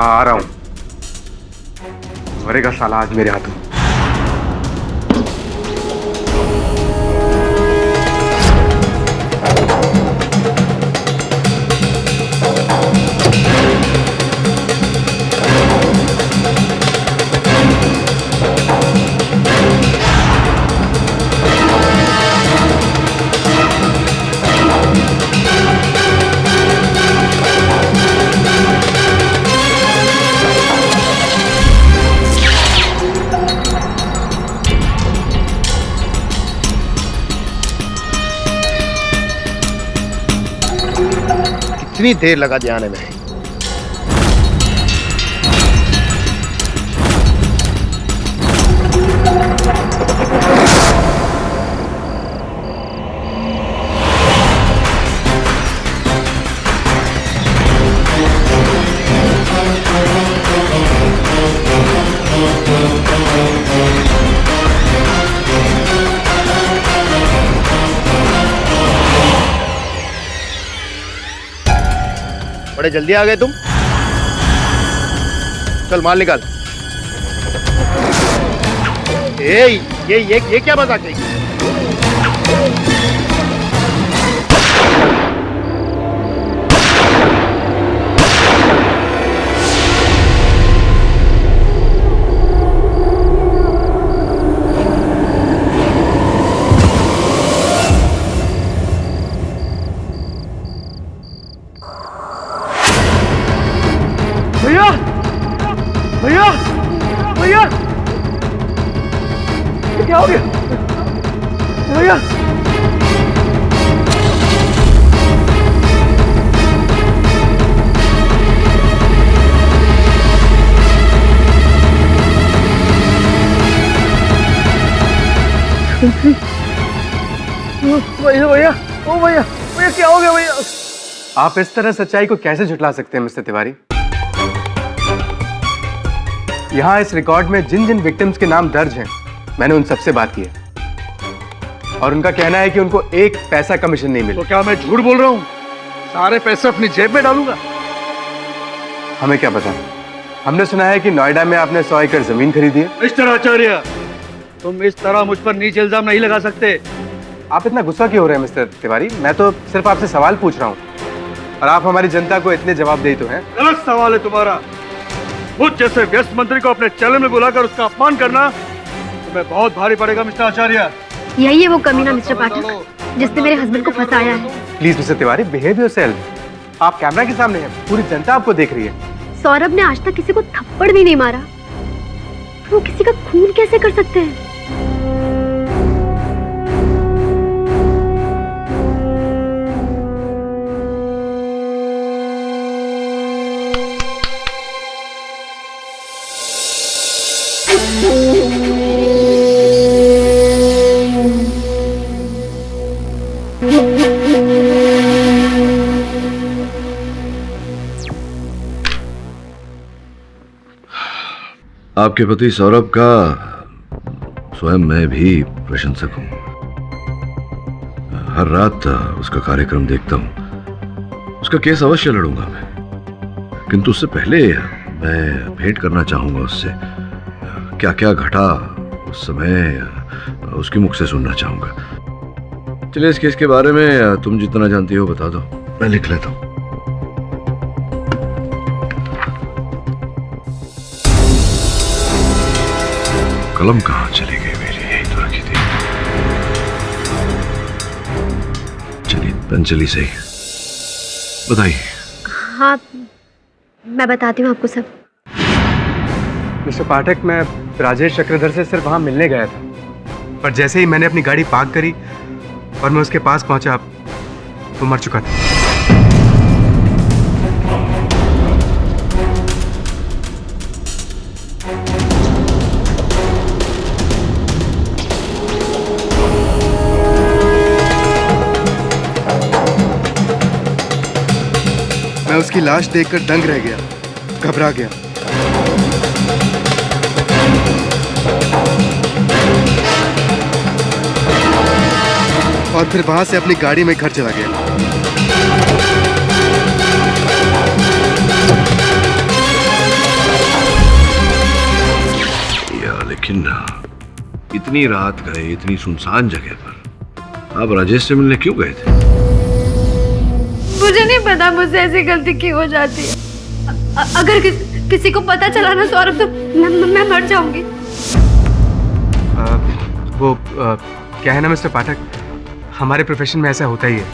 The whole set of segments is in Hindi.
हाँ आ रहा हूँ, मरेगा साला आज मेरे हाथों। कितनी देर लगा दिया आने में। बड़े जल्दी आ गए तुम। चल माल निकाल। ये क्या मजाक है? भैया भैया भैया ये क्या हो गया भैया? भैया भैया ओ भैया भैया क्या हो गया भैया? आप इस तरह सच्चाई को कैसे झुठला सकते हैं मिस्टर तिवारी? यहाँ इस रिकॉर्ड में जिन जिन विक्टिम्स के नाम दर्ज हैं, मैंने उन सबसे बात की है और उनका कहना है कि उनको एक पैसा कमीशन नहीं मिला। तो क्या मैं झूठ बोल रहा हूँ? सारे पैसे अपनी जेब में डालूंगा। हमें क्या पता, हमने सुना है कि नोएडा में आपने 100 एकड़ जमीन खरीदी है। मिस्टर आचार्य, तुम इस तरह मुझ पर नीचे इल्जाम नहीं लगा सकते। आप इतना गुस्सा क्यों हो रहे हैं मिस्टर तिवारी? मैं तो सिर्फ आपसे सवाल पूछ रहा हूँ और आप हमारी जनता को इतने जवाबदेही तो हैं। गलत सवाल है तुम्हारा। मुझ जैसे व्यस्त मंत्री को अपने चैनल में बुलाकर उसका अपमान करना तुम्हें बहुत भारी पड़ेगा मिस्टर आचार्य। यही है वो कमीना मिस्टर पाठक जिसने मेरे हस्बैंड को फंसाया है। Please mister Tiwari, behave yourself. आप कैमरा के सामने हैं, पूरी जनता आपको देख रही है। सौरभ ने आज तक किसी को थप्पड़ भी नहीं मारा, तो वो किसी का खून कैसे कर सकते हैं? आपके पति सौरभ का स्वयं मैं भी प्रशंसक हूं। हर रात उसका कार्यक्रम देखता हूं। उसका केस अवश्य लड़ूंगा मैं, किंतु उससे पहले मैं भेंट करना चाहूंगा उससे। क्या क्या घटा उस समय उसके मुख से सुनना चाहूंगा। चलिए, इस केस के बारे में तुम जितना जानती हो बता दो, मैं लिख लेता हूं। कलम कहाँ चली गई मेरी? यही तो रखी थी। चलिए, पेन चली सही। बताइए। हाँ, मैं बताती हूँ आपको सब। मिस्टर पाठक, मैं राजेश चक्रधर से सिर्फ वहां मिलने गया था, पर जैसे ही मैंने अपनी गाड़ी पार्क करी और मैं उसके पास पहुंचा, वो मर चुका था। मैं उसकी लाश देखकर दंग रह गया, घबरा गया। और फिर वहां से अपनी गाड़ी में घर चला गया। लेकिन इतनी रात गए इतनी सुनसान जगह पर, आप राजेश से मिलने क्यों गए थे? मुझे नहीं पता मुझसे ऐसी गलती क्यों हो जाती है। अगर किसी को पता चला ना सौरभ तो मैं मर जाऊंगी। क्या है ना मिस्टर पाठक, हमारे प्रोफेशन में ऐसा होता ही है।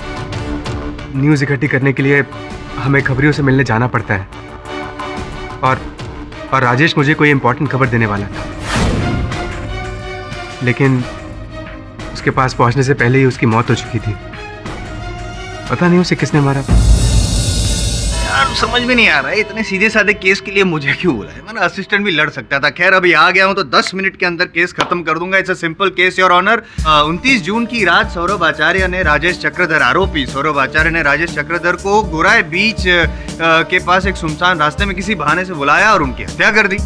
न्यूज़ इकट्ठी करने के लिए हमें खबरियों से मिलने जाना पड़ता है, और राजेश मुझे कोई इम्पोर्टेंट खबर देने वाला था, लेकिन उसके पास पहुंचने से पहले ही उसकी मौत हो चुकी थी। पता नहीं उसे किसने मारा। यार समझ में नहीं आ रहा है, इतने सीधे साधे केस के लिए मुझे क्यों बुलाया? मैंने असिस्टेंट भी लड़ सकता था। खैर अभी आ गया हूं तो 10 मिनट के अंदर केस खत्म कर दूंगा। It's a simple case your honour. 29 जून की रात सौरभ आचार्य ने राजेश चक्रधर, आरोपी सौरभ आचार्य ने राजेश चक्रधर को गोराई बीच के पास एक सुनसान रास्ते में किसी बहाने से बुलाया और उनकी हत्या कर दी।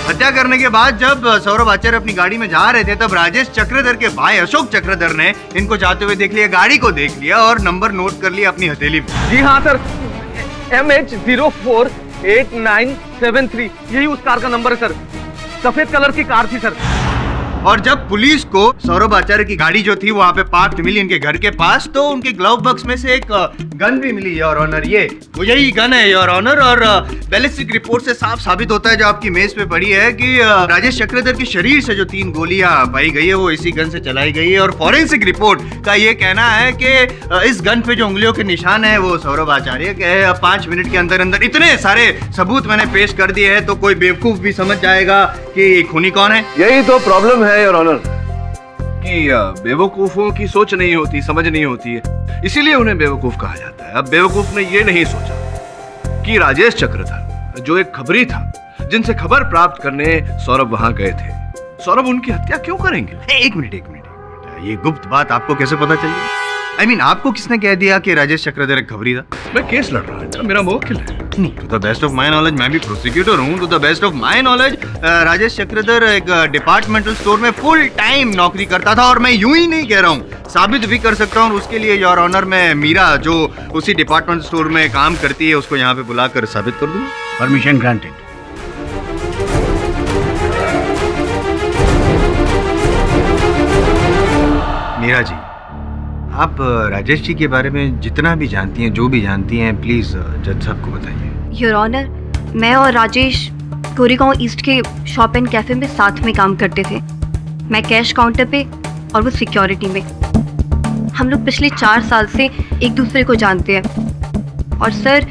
हत्या करने के बाद जब सौरभ आचार्य अपनी गाड़ी में जा रहे थे तब राजेश चक्रधर के भाई अशोक चक्रधर ने इनको जाते हुए देख लिया, गाड़ी को देख लिया और नंबर नोट कर लिया अपनी हथेली में। जी हाँ सर, MH048973 यही उस कार का नंबर है सर। सफेद कलर की कार थी सर। और जब पुलिस को सौरभ आचार्य की गाड़ी जो थी वहां पे पार्क मिली इनके घर के पास, तो उनके ग्लव बॉक्स में से एक गन भी मिली योर ऑनर। ये वो यही गन है योर ऑनर। और बैलिस्टिक रिपोर्ट से साफ साबित होता है, जो आपकी मेज पे पड़ी है, कि राजेश चक्रधर के शरीर से जो 3 गोलियां पाई गई है वो इसी गन से चलाई गई है। और फॉरेंसिक रिपोर्ट का ये कहना है कि इस गन पे जो उंगलियों के निशान है वो सौरभ आचार्य के है। 5 मिनट के अंदर अंदर इतने सारे सबूत मैंने पेश कर दिए हैं तो कोई बेवकूफ भी समझ जाएगा कि खूनी कौन है। यही तो प्रॉब्लम है योर ऑनर, कि बेवकूफों की सोच नहीं होती, समझ नहीं होती है, इसीलिए उन्हें बेवकूफ कहा जाता है। अब बेवकूफ ने ये नहीं सोचा कि राजेश चक्रधर जो एक खबरी था, जिनसे खबर प्राप्त करने सौरभ वहां गए थे, सौरभ उनकी हत्या क्यों करेंगे? एक मिनट ये गुप्त बात आपको कैसे पता चली? I mean, आपको किसने कह दिया कि राजेश चक्रधर एक खबरी था? मैं केस लड़ रहा हूँ, मेरा मुवक्किल है। नहीं, to the best of my knowledge, मैं भी प्रोसिक्यूटर हूँ। To the best of my knowledge Rajesh Chakradhar एक डिपार्टमेंटल स्टोर में फुल टाइम नौकरी करता था। और मैं यूं ही नहीं कह रहा हूँ, साबित भी कर सकता हूँ। उसके लिए योर ऑनर मैं मीरा, जो उसी डिपार्टमेंटल स्टोर में काम करती है, उसको यहाँ पे बुलाकर साबित कर दूँ। Permission granted. मीरा जी, आप राजेश जी के बारे में जितना भी जानती हैं, जो भी जानती हैं, प्लीज जज साहब को बताइए। योर ऑनर, मैं और राजेश गोरेगांव ईस्ट के शॉप एंड कैफे में साथ में काम करते थे। मैं कैश काउंटर पे और वो सिक्योरिटी में। हम लोग पिछले 4 साल से एक दूसरे को जानते हैं। और सर,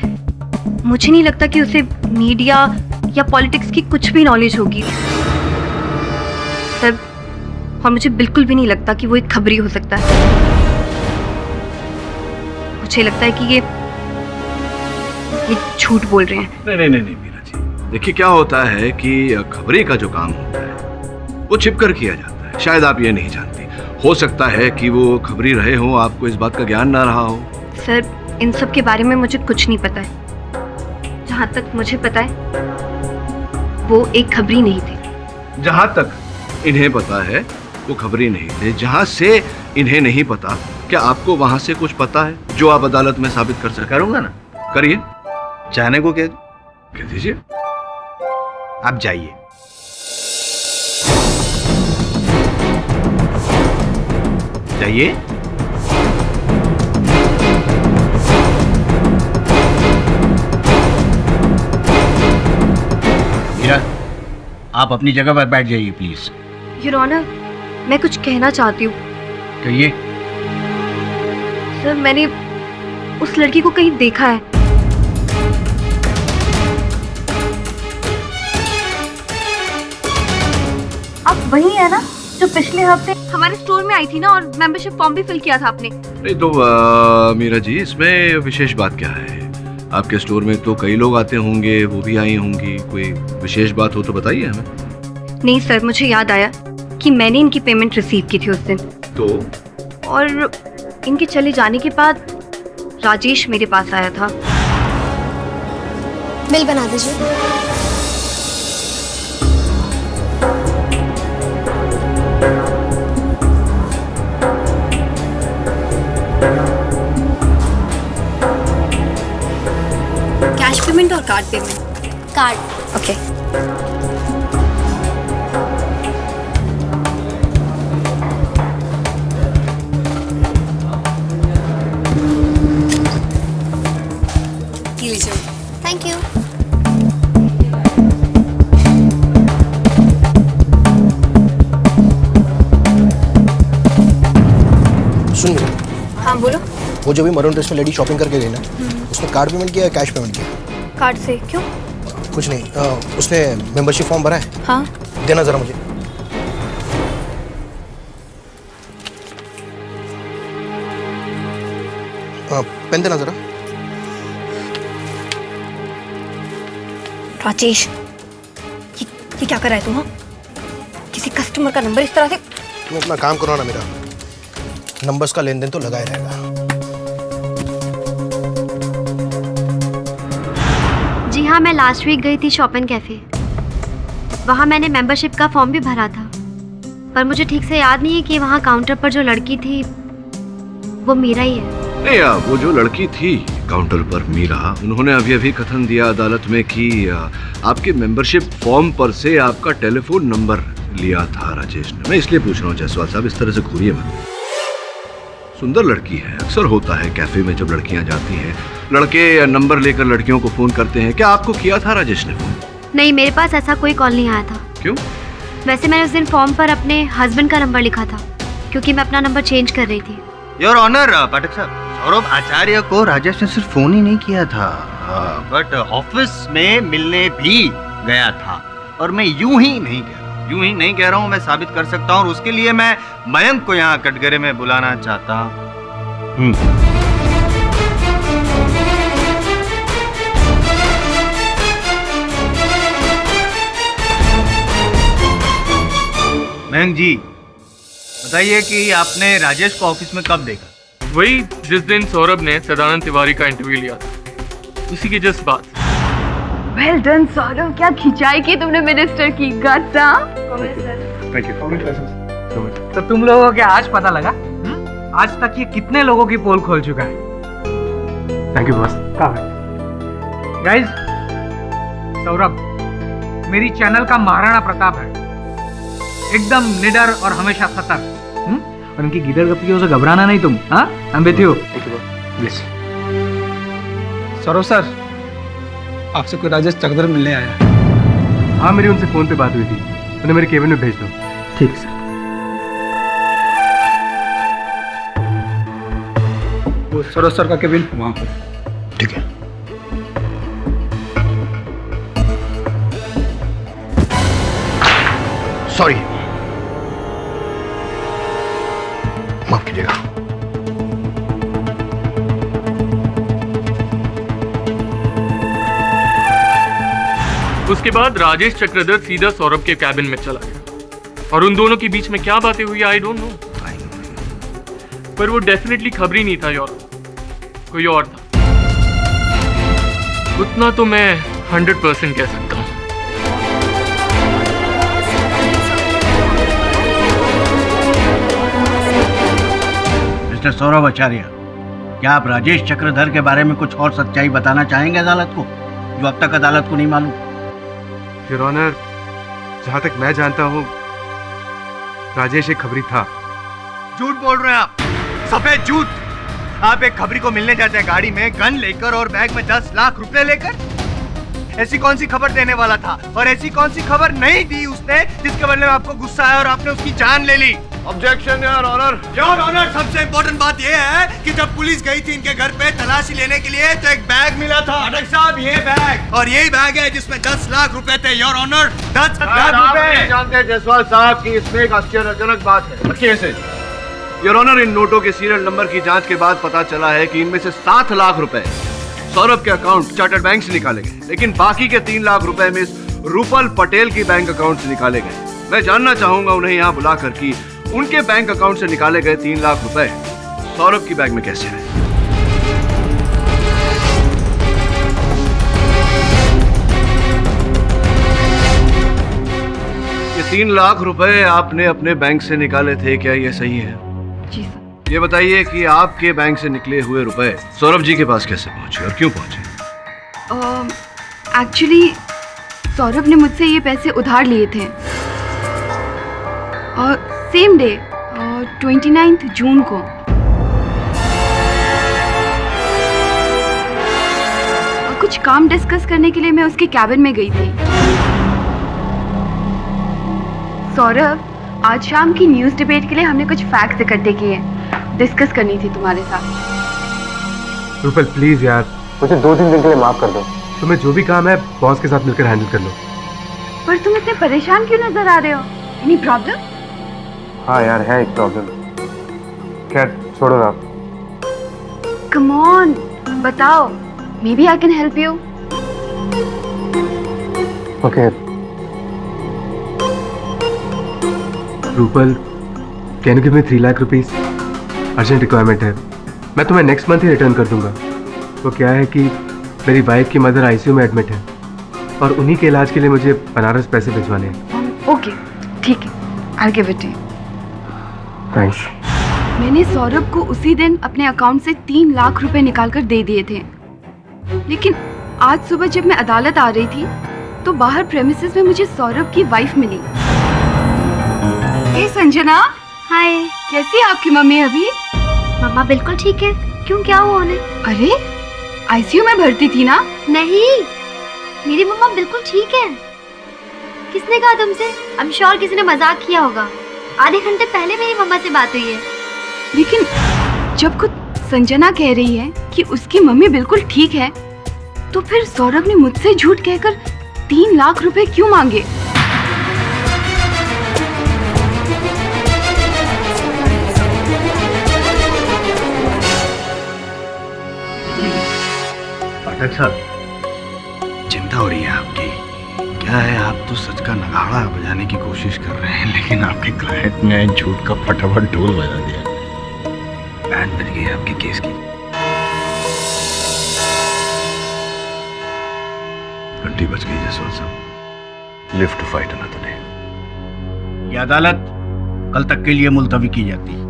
मुझे नहीं लगता कि उसे मीडिया या पॉलिटिक्स की कुछ भी नॉलेज होगी सर। और मुझे बिल्कुल भी नहीं लगता कि वो एक खबरी हो सकता है। मुझे लगता है कि ये झूठ बोल रहे हैं। नहीं मीरा जी, देखिए क्या होता है कि खबरी का जो काम होता है वो छिपकर किया जाता है। शायद आप ये नहीं जानती, हो सकता है कि वो खबरी रहे हो, आपको इस बात का ज्ञान ना रहा हो। सर, इन सब के बारे में मुझे कुछ नहीं पता है। जहाँ तक मुझे पता है वो एक खबरी नहीं थे। जहां तक इन्हें पता है वो खबरी नहीं थे। जहां से इन्हें नहीं पता, क्या आपको वहां से कुछ पता है जो आप अदालत में साबित कर सकते? करूंगा ना। करिए। चाहने को कह दीजिए। आप जाइए। जाइए। मीरा, आप अपनी जगह पर बैठ जाइए प्लीज। योर ऑनर, मैं कुछ कहना चाहती हूँ। कहिए। सर, मैंने उस लड़की को कहीं देखा है। आप वही है ना जो पिछले हफ्ते हमारे स्टोर में आई थी ना, और मेंबरशिप फॉर्म भी फिल किया था आपने? नहीं तो मीरा जी, इसमें विशेष बात क्या है? आपके स्टोर में तो कई लोग आते होंगे, वो भी आई होंगी। कोई विशेष बात हो तो बताइए हमें। नहीं सर, मुझे याद आया कि मैंने इनकी पेमेंट रिसीव की थी उस दिन। तो और इनके चले जाने के बाद राजेश मेरे पास आया था। बिल बना दीजिए। कैश पेमेंट और कार्ड पेमेंट? कार्ड। ओके। हाँ बोलो। वो जो भी मरून ड्रेस में लेडी शॉपिंग करके गई ना, उसने कार्ड पेमेंट किया या कैश पेमेंट किया? कार्ड से। क्यों? कुछ नहीं, उसने मेंबरशिप फॉर्म भरा है? हाँ। देना जरा मुझे। पेन देना जरा। राजेश, ये क्या कर रहा है तू? हाँ, किसी कस्टमर का नंबर इस तरह से। तुम अपना काम करो ना, मेरा नंबर्स का लेन देन तो लगा ही रहेगा। जी हाँ, मैं लास्ट वीक गई थी शॉपिंग कैफे। वहाँ मैंने मेंबरशिप का फॉर्म भी भरा था, पर मुझे ठीक से याद नहीं है कि वहाँ काउंटर पर जो लड़की थी वो मीरा ही है। नहीं यार, वो जो लड़की थी काउंटर पर मीरा, उन्होंने अभी अभी कथन दिया अदालत में कि आपके मेंबरशिप फॉर्म पर से आपका टेलीफोन नंबर लिया था राजेश ने। मैं इसलिए पूछ रहा हूँ जायसवाल साहब, इस तरह से घूरिए मत। सुंदर लड़की है, अक्सर होता है कैफे में जब लड़कियां जाती हैं, लड़के नंबर लेकर लड़कियों को फोन करते हैं। क्या आपको किया था राजेश ने फोन? नहीं, मेरे पास ऐसा कोई कॉल नहीं आया था। क्यों? वैसे मैंने उस दिन फॉर्म पर अपने हस्बैंड का नंबर लिखा था, क्योंकि मैं अपना नंबर चेंज कर रही थी। योर ऑनर पाठक साहब, सौरभ आचार्य को राजेश ने सिर्फ फोन ही नहीं किया था, बट ऑफिस में मिलने भी गया था। और मैं यूं ही नहीं कह रहा हूं, मैं साबित कर सकता हूं, और उसके लिए मैं मयंक को यहाँ कटघरे में बुलाना चाहता हूं। मयंक जी, बताइए कि आपने राजेश को ऑफिस में कब देखा? वही जिस दिन सौरभ ने सदानंद तिवारी का इंटरव्यू लिया था, उसी की जस्ट बात। वेल डन सौरभ, क्या खिंचाई की तुमने मिनिस्टर की। गट्स। Thank you. तो तुम लोगों को क्या आज पता लगा? आज तक ये कितने लोगों की पोल खोल चुका है? Thank you boss. Guys, Saurabh मेरी चैनल का महाराणा प्रताप है, एकदम निडर और हमेशा सतर्क। और उनकी गिदड़ गप्पियों से घबराना नहीं तुम। हाँ, I'm with you। Thank you boss. Saurabh sir, आपसे कोई राजेश चक्रधर मिलने आया। हाँ, मेरी उनसे फोन पे बात हुई थी, उन्हें मेरे केबिन में भेज दो। ठीक सर। वो सरोज सर का केबिन वहाँ पर। ठीक है। सॉरी, माफ कीजिएगा। उसके बाद राजेश चक्रधर सीधा सौरभ के कैबिन में चला गया, और उन दोनों के बीच में क्या बातें हुई आई डोंट नो, पर वो डेफिनेटली खबरी नहीं था यार, कोई और था। उतना तो मैं 100% कह सकता हूँ। मिस्टर सौरभ आचार्य, क्या आप राजेश चक्रधर के बारे में कुछ और सच्चाई बताना चाहेंगे अदालत को, जो अब तक अदालत को नहीं मालूम? योर ऑनर, जहाँ तक मैं जानता हूँ राजेश एक खबरी था। झूठ बोल रहे हैं आप, सफेद झूठ। आप एक खबरी को मिलने जाते हैं गाड़ी में गन लेकर और बैग में 10 लाख रुपए लेकर। ऐसी कौन सी खबर देने वाला था, और ऐसी कौन सी खबर नहीं दी उसने जिसके बदले में आपको गुस्सा आया और आपने उसकी जान ले ली? Objection your honour. Your honour, सबसे इम्पोर्टेंट बात यह है कि जब पुलिस गई थी इनके घर पे तलाशी लेने के लिए तो एक बैग मिला था। पाठक साहब, ये बैग, और यही बैग है जिसमें 10 लाख रुपए थे। योर ऑनर, 10 लाख रुपए। जानते हैं जायसवाल साहब की इसमें एक आश्चर्यजनक बात है। कैसे? योर ऑनर, इन नोटों के सीरियल नंबर की जांच के बाद पता चला है कि इनमें से 7 लाख रुपए सौरभ के अकाउंट चार्टर्ड बैंक से निकाले गए, लेकिन बाकी के 3 लाख रुपए मिस रूपल पटेल की बैंक अकाउंट से निकाले गए। मैं जानना चाहूंगा उन्हें यहाँ बुलाकर कि उनके बैंक अकाउंट से निकाले गए 3 लाख रुपए सौरभ की बैग में कैसे आए। ये 3 लाख रुपए आपने अपने बैंक से निकाले थे, क्या ये सही है? जी सर। ये बताइए कि आपके बैंक से निकले हुए रुपए सौरभ जी के पास कैसे पहुंचे और क्यों पहुंचे? एक्चुअली सौरभ ने मुझसे ये पैसे उधार लिए थे, और सेम डे 29 जून को कुछ काम डिस्कस करने के लिए मैं उसके कैबिन में गई थी। सौरभ, आज शाम की न्यूज़ डिबेट के लिए हमने कुछ फैक्ट्स इकट्ठे किए। डिस्कस करनी थी तुम्हारे साथ। रूपल प्लीज यार, मुझे 2-3 दिन के लिए माफ कर दो। तुम्हें जो भी काम है बॉस के साथ मिलकर हैंडल कर लो। पर तुम इतने परेशान क्यों नजर आ रहे हो? Any problem? हाँ यार, है एक प्रॉब्लम। खैर छोड़ो ना। कम ऑन, बताओ, may be I can help you. Okay Rupal, can you give me 3 lakh rupees? Urgent requirement है। मैं तुम्हें नेक्स्ट मंथ ही रिटर्न कर दूंगा। वो क्या है कि मेरी वाइफ की मदर आईसीयू में एडमिट है और उन्हीं के इलाज के लिए मुझे बनारस पैसे भिजवाने हैं। ओके ठीक है, I give it to you. Thanks. मैंने सौरभ को उसी दिन अपने अकाउंट से 3 लाख रुपए निकालकर दे दिए थे, लेकिन आज सुबह जब मैं अदालत आ रही थी तो बाहर प्रेमिसेस में मुझे सौरभ की वाइफ मिली। हे संजना। हाय। कैसी है आपकी मम्मी अभी? मम्मा बिल्कुल ठीक है। क्यों, क्या हुआ उन्हें? अरे आईसीयू में भर्ती थी ना? नहीं, मेरी मम्मा बिल्कुल ठीक है। किसने कहा तुमसे? आई एम श्योर किसी ने मजाक किया होगा। आधे घंटे पहले मेरी मम्मा से बात हुई है। लेकिन जब खुद संजना कह रही है कि उसकी मम्मी बिल्कुल ठीक है, तो फिर सौरभ ने मुझसे झूठ कहकर 3 लाख रुपए क्यों मांगे? पाठक साहब, चिंता हो रही है आपकी। क्या है, आप तो सच का नगाड़ा बजाने की कोशिश कर रहे हैं, लेकिन आपके क्लाइंट ने झूठ का फटाफट ढोल बजा दिया। बैंड बज गई आपके केस की। घंटी बज गई Jaswant sahab. Live to fight another day. ये अदालत कल तक के लिए मुलतवी की जाती है।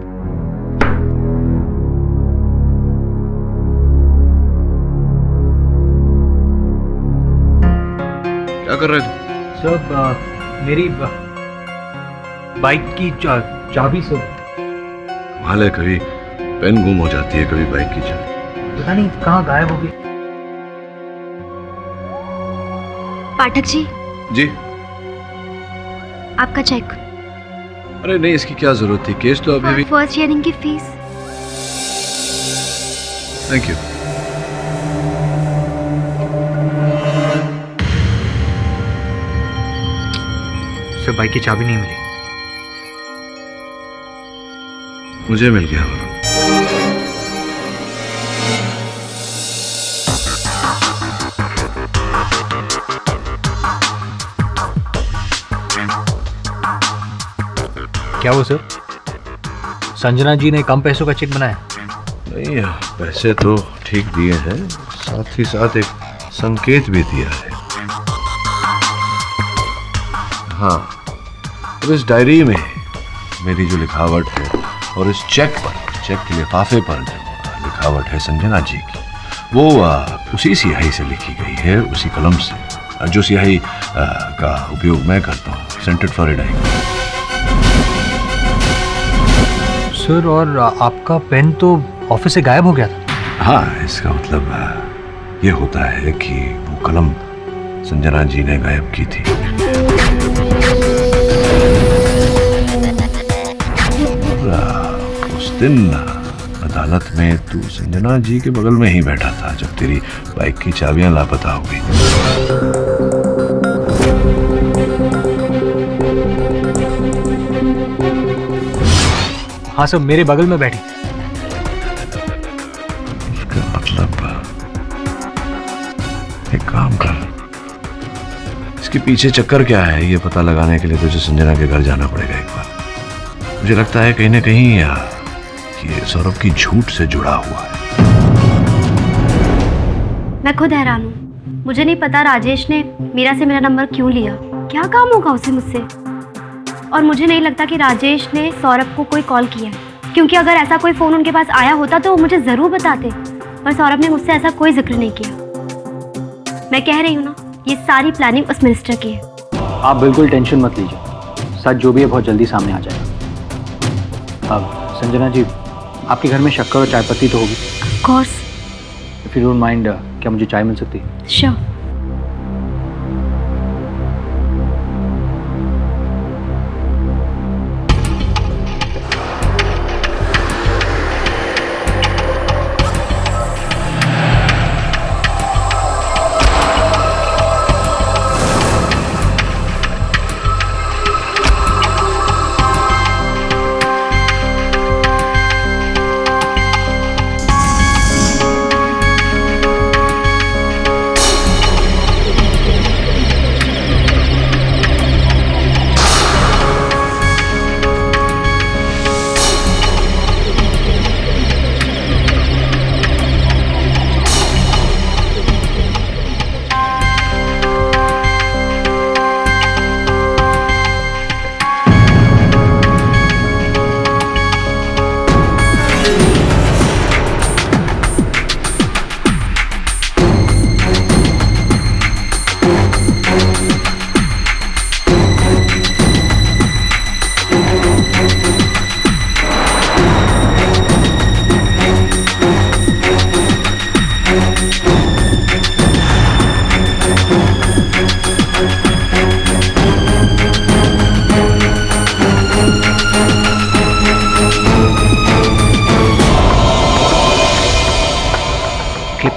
क्या कर रहे थे? सर मेरी बाइक की चाबी सर। कमाल है, कभी पेन गुम हो जाती है, कभी बाइक की चाबी। पता नहीं कहाँ गायब हो गई। पाठक जी। जी। आपका चेक। अरे नहीं, इसकी क्या जरूरत थी, केस तो अभी भी। फर्स्ट हियरिंग की fees. Thank you. Sir bike की चाबी नहीं मिली। मुझे मिल गया। क्या वो सर, संजना जी ने कम पैसों का चेक बनाया? नहीं, पैसे तो ठीक दिए हैं, साथ ही साथ एक संकेत भी दिया है। हाँ, तो इस डायरी में मेरी जो लिखावट है और इस चेक के लिफाफे पर जो लिखावट है संजना जी की, वो उसी स्याही से लिखी गई है, उसी कलम से जो स्याही का उपयोग मैं करता हूँ, सेंटेड फ्लोरिड इंक। सर और आपका पेन तो ऑफिस से गायब हो गया था। हाँ, इसका मतलब ये होता है कि वो कलम संजना जी ने गायब की थी। उस दिन अदालत में तू संजना जी के बगल में ही बैठा था जब तेरी बाइक की चाबियां लापता हो गई। हाँ सर, मेरे बगल में बैठी। इसका मतलब एक काम कर, इसके पीछे चक्कर क्या है ये पता लगाने के लिए तुझे संजना के घर जाना पड़ेगा एक बार। मुझे लगता है कहीं ना कहीं ये सौरभ की झूठ से जुड़ा हुआ है। मैं खुद हैरान हूँ, मुझे नहीं पता राजेश ने मीरा से मेरा नंबर क्यों लिया। क्या काम होगा उसे मुझसे? और मुझे नहीं लगता कि राजेश ने सौरभ को कोई कॉल किया, क्योंकि अगर ऐसा कोई फ़ोन उनके पास आया होता तो वो मुझे ज़रूर बताते, पर सौरभ ने मुझसे ऐसा कोई जिक्र नहीं किया। मैं कह रही हूँ ना, ये सारी प्लानिंग उस मिनिस्टर की है। आप बिल्कुल टेंशन मत लीजिए, सच जो भी है बहुत जल्दी सामने आ जाएगा। अब संजना जी, आपके घर में शक्कर और चाय पत्ती तो होगी? Of course. If you don't mind, क्या मुझे चाय मिल सकती है? श्योर।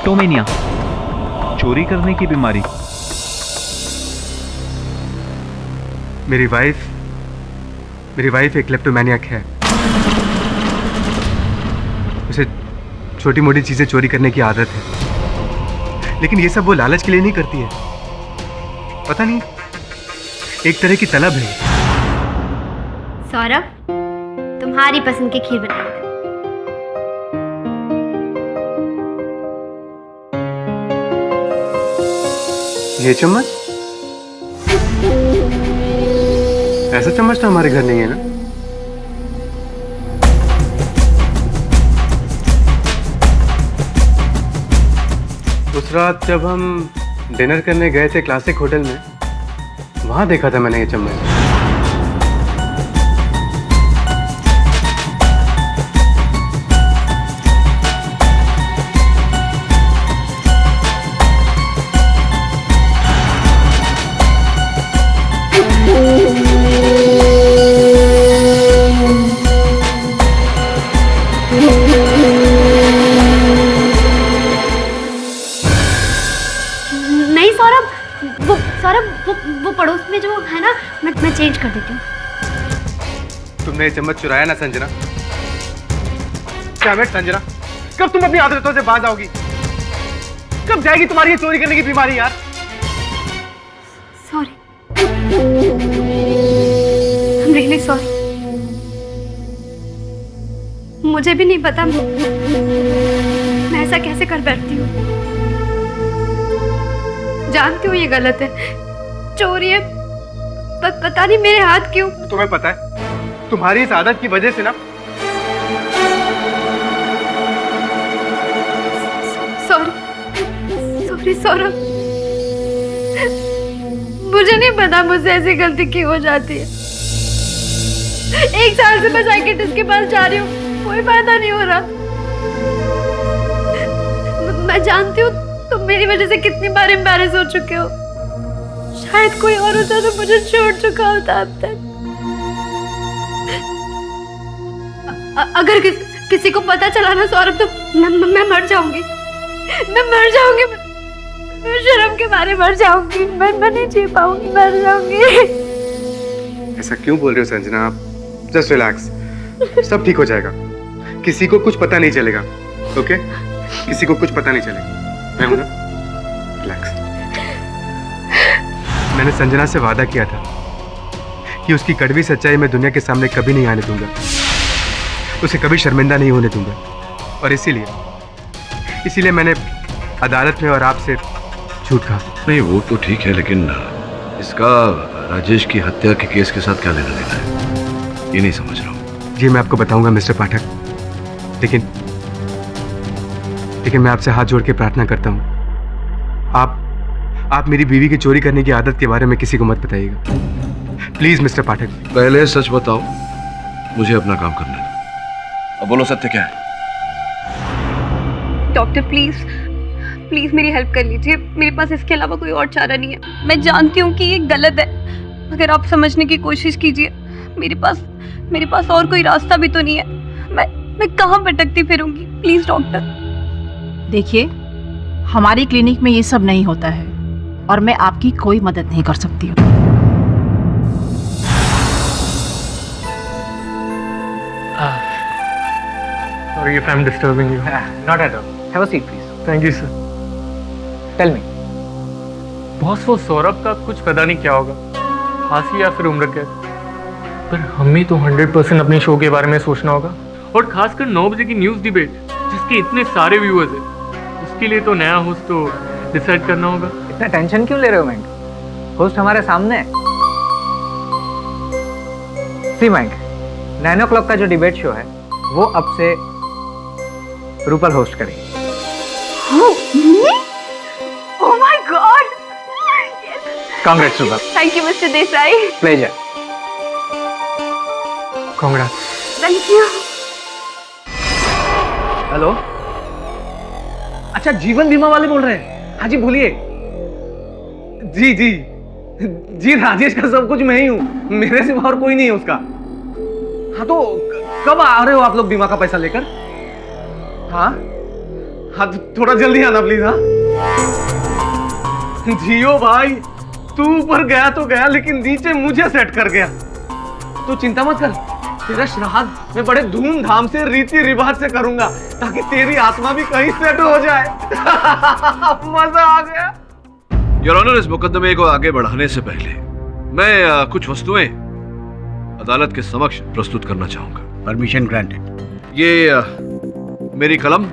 क्लेप्टोमेनिया, चोरी करने की बीमारी। मेरी वाइफ एक क्लेप्टोमैनियक है। उसे छोटी मोटी चीजें चोरी करने की आदत है, लेकिन ये सब वो लालच के लिए नहीं करती है। पता नहीं, एक तरह की तलब है। सौरभ, तुम्हारी पसंद की खीर बनाएंगे। ये चम्मच? ऐसा चम्मच तो हमारे घर नहीं है ना। उस रात जब हम डिनर करने गए थे क्लासिक होटल में, वहां देखा था मैंने ये चम्मच। नहीं सौरभ, वो पड़ोस में जो है ना, मैं चेंज कर देती हूँ। तुमने ये चम्मच चुराया ना संजना? क्या संजना, कब तुम अपनी आदतों से बाज आओगी? कब जाएगी तुम्हारी ये चोरी करने की बीमारी यार? Sorry, really sorry. मुझे भी नहीं पता मैं ऐसा कैसे कर बैठती हूँ। जानती हूँ ये गलत है, चोरी है, पता नहीं मेरे हाथ क्यों। तुम्हें पता है, तुम्हारी इस आदत की वजह से ना। सॉरी सौरभ, मुझे नहीं पता मुझसे ऐसी गलती क्यों हो जाती है। 1 साल से मैं साइकियाट्रिस्ट के पास जा रही हूँ, कोई फायदा नहीं हो रहा। मैं जानती हूँ तुम मेरी वजह से कितनी बार एम्बैरेस हो चुके हो। शायद कोई और होता तो मुझे छोड़ चुका होता अब तक। अगर किसी को पता चला ना सौरभ, तो मैं मर जाऊंगी। मैं मर जाऊंगी, मैं शर्म के मारे मर जाऊंगी। मैं नहीं जी पाऊंगी, मर जाऊंगी। ऐसा क्यों बोल रहे हो संजना? आप जस्ट रिलैक्स, सब ठीक हो जाएगा। किसी को कुछ पता नहीं चलेगा, ओके? किसी को कुछ पता नहीं चलेगा। मैं हूं ना, रिलैक्स। मैंने संजना से वादा किया था कि उसकी कड़वी सच्चाई मैं दुनिया के सामने कभी नहीं आने दूंगा, उसे कभी शर्मिंदा नहीं होने दूंगा। और इसीलिए मैंने अदालत में और आपसे झूठ कहा। नहीं, वो तो ठीक है, लेकिन इसका राजेश की हत्या के केस के साथ क्या लेना देना है, ये नहीं समझ रहा हूँ। जी मैं आपको बताऊंगा मिस्टर पाठक, लेकिन मैं आपसे हाथ जोड़ के प्रार्थना करता हूँ, आप मेरी बीवी की चोरी करने की आदत के बारे में किसी को मत बताइएगा, प्लीज मिस्टर पाठक। पहले सच बताओ, मुझे अपना काम करने दो। अब बोलो, सत्य क्या है? डॉक्टर प्लीज मेरी हेल्प कर लीजिए। मेरे पास इसके अलावा कोई और चारा नहीं है। मैं जानती हूँ कि ये गलत है, मगर आप समझने की कोशिश कीजिए। मेरे पास और कोई रास्ता भी तो नहीं है। मैं कहाँ भटकती फिरूंगी? Please doctor. देखिए, हमारी क्लिनिक में ये सब नहीं होता है और मैं आपकी कोई मदद नहीं कर सकती हूँ। Sorry if I'm disturbing you. Not at all. Have a seat, please. Thank you, sir. Tell me. Boss, वो सौरभ का कुछ पता नहीं क्या होगा, फांसी या फिर उम्र कैद, पर हमें तो 100% अपने शो के बारे में सोचना होगा। और खासकर 9 बजे की न्यूज़ डिबेट, जिसके इतने सारे व्यूअर्स हैं, उसके लिए तो नया होस्ट तो डिसाइड करना होगा। इतना टेंशन क्यों ले रहे हो मैंक? होस्ट हमारे सामने है। सी मैंक, 9 o'clock का जो डिबेट शो है वो अब से रूपल होस्ट करेगी। Oh my God! Congrats, Rupal. Thank you, Mr. Desai. Pleasure. Congrats. Thank you. Hello, अच्छा जीवन बीमा वाले बोल रहे हैं? हाँ जी, बोलिए। जी राजेश का सब कुछ मैं ही हूँ, मेरे सिवा और कोई नहीं है उसका। हाँ तो कब आ रहे हो आप लोग बीमा का पैसा लेकर? हाँ थोड़ा जल्दी आना प्लीज। हाँ जियो भाई, तू ऊपर गया तो गया लेकिन नीचे मुझे सेट कर गया। तू चिंता मत कर, तेरा श्राद्ध मैं बड़े धूमधाम से रीति रिवाज से करूंगा ताकि तेरी आत्मा भी कहीं सेट हो जाए। मजा आ गया। योर ऑनर, इस मुकदमे को आगे बढ़ाने से पहले मैं कुछ वस्तुएं अदालत के समक्ष प्रस्तुत करना चाहूंगा। Permission granted. ये मेरी कलम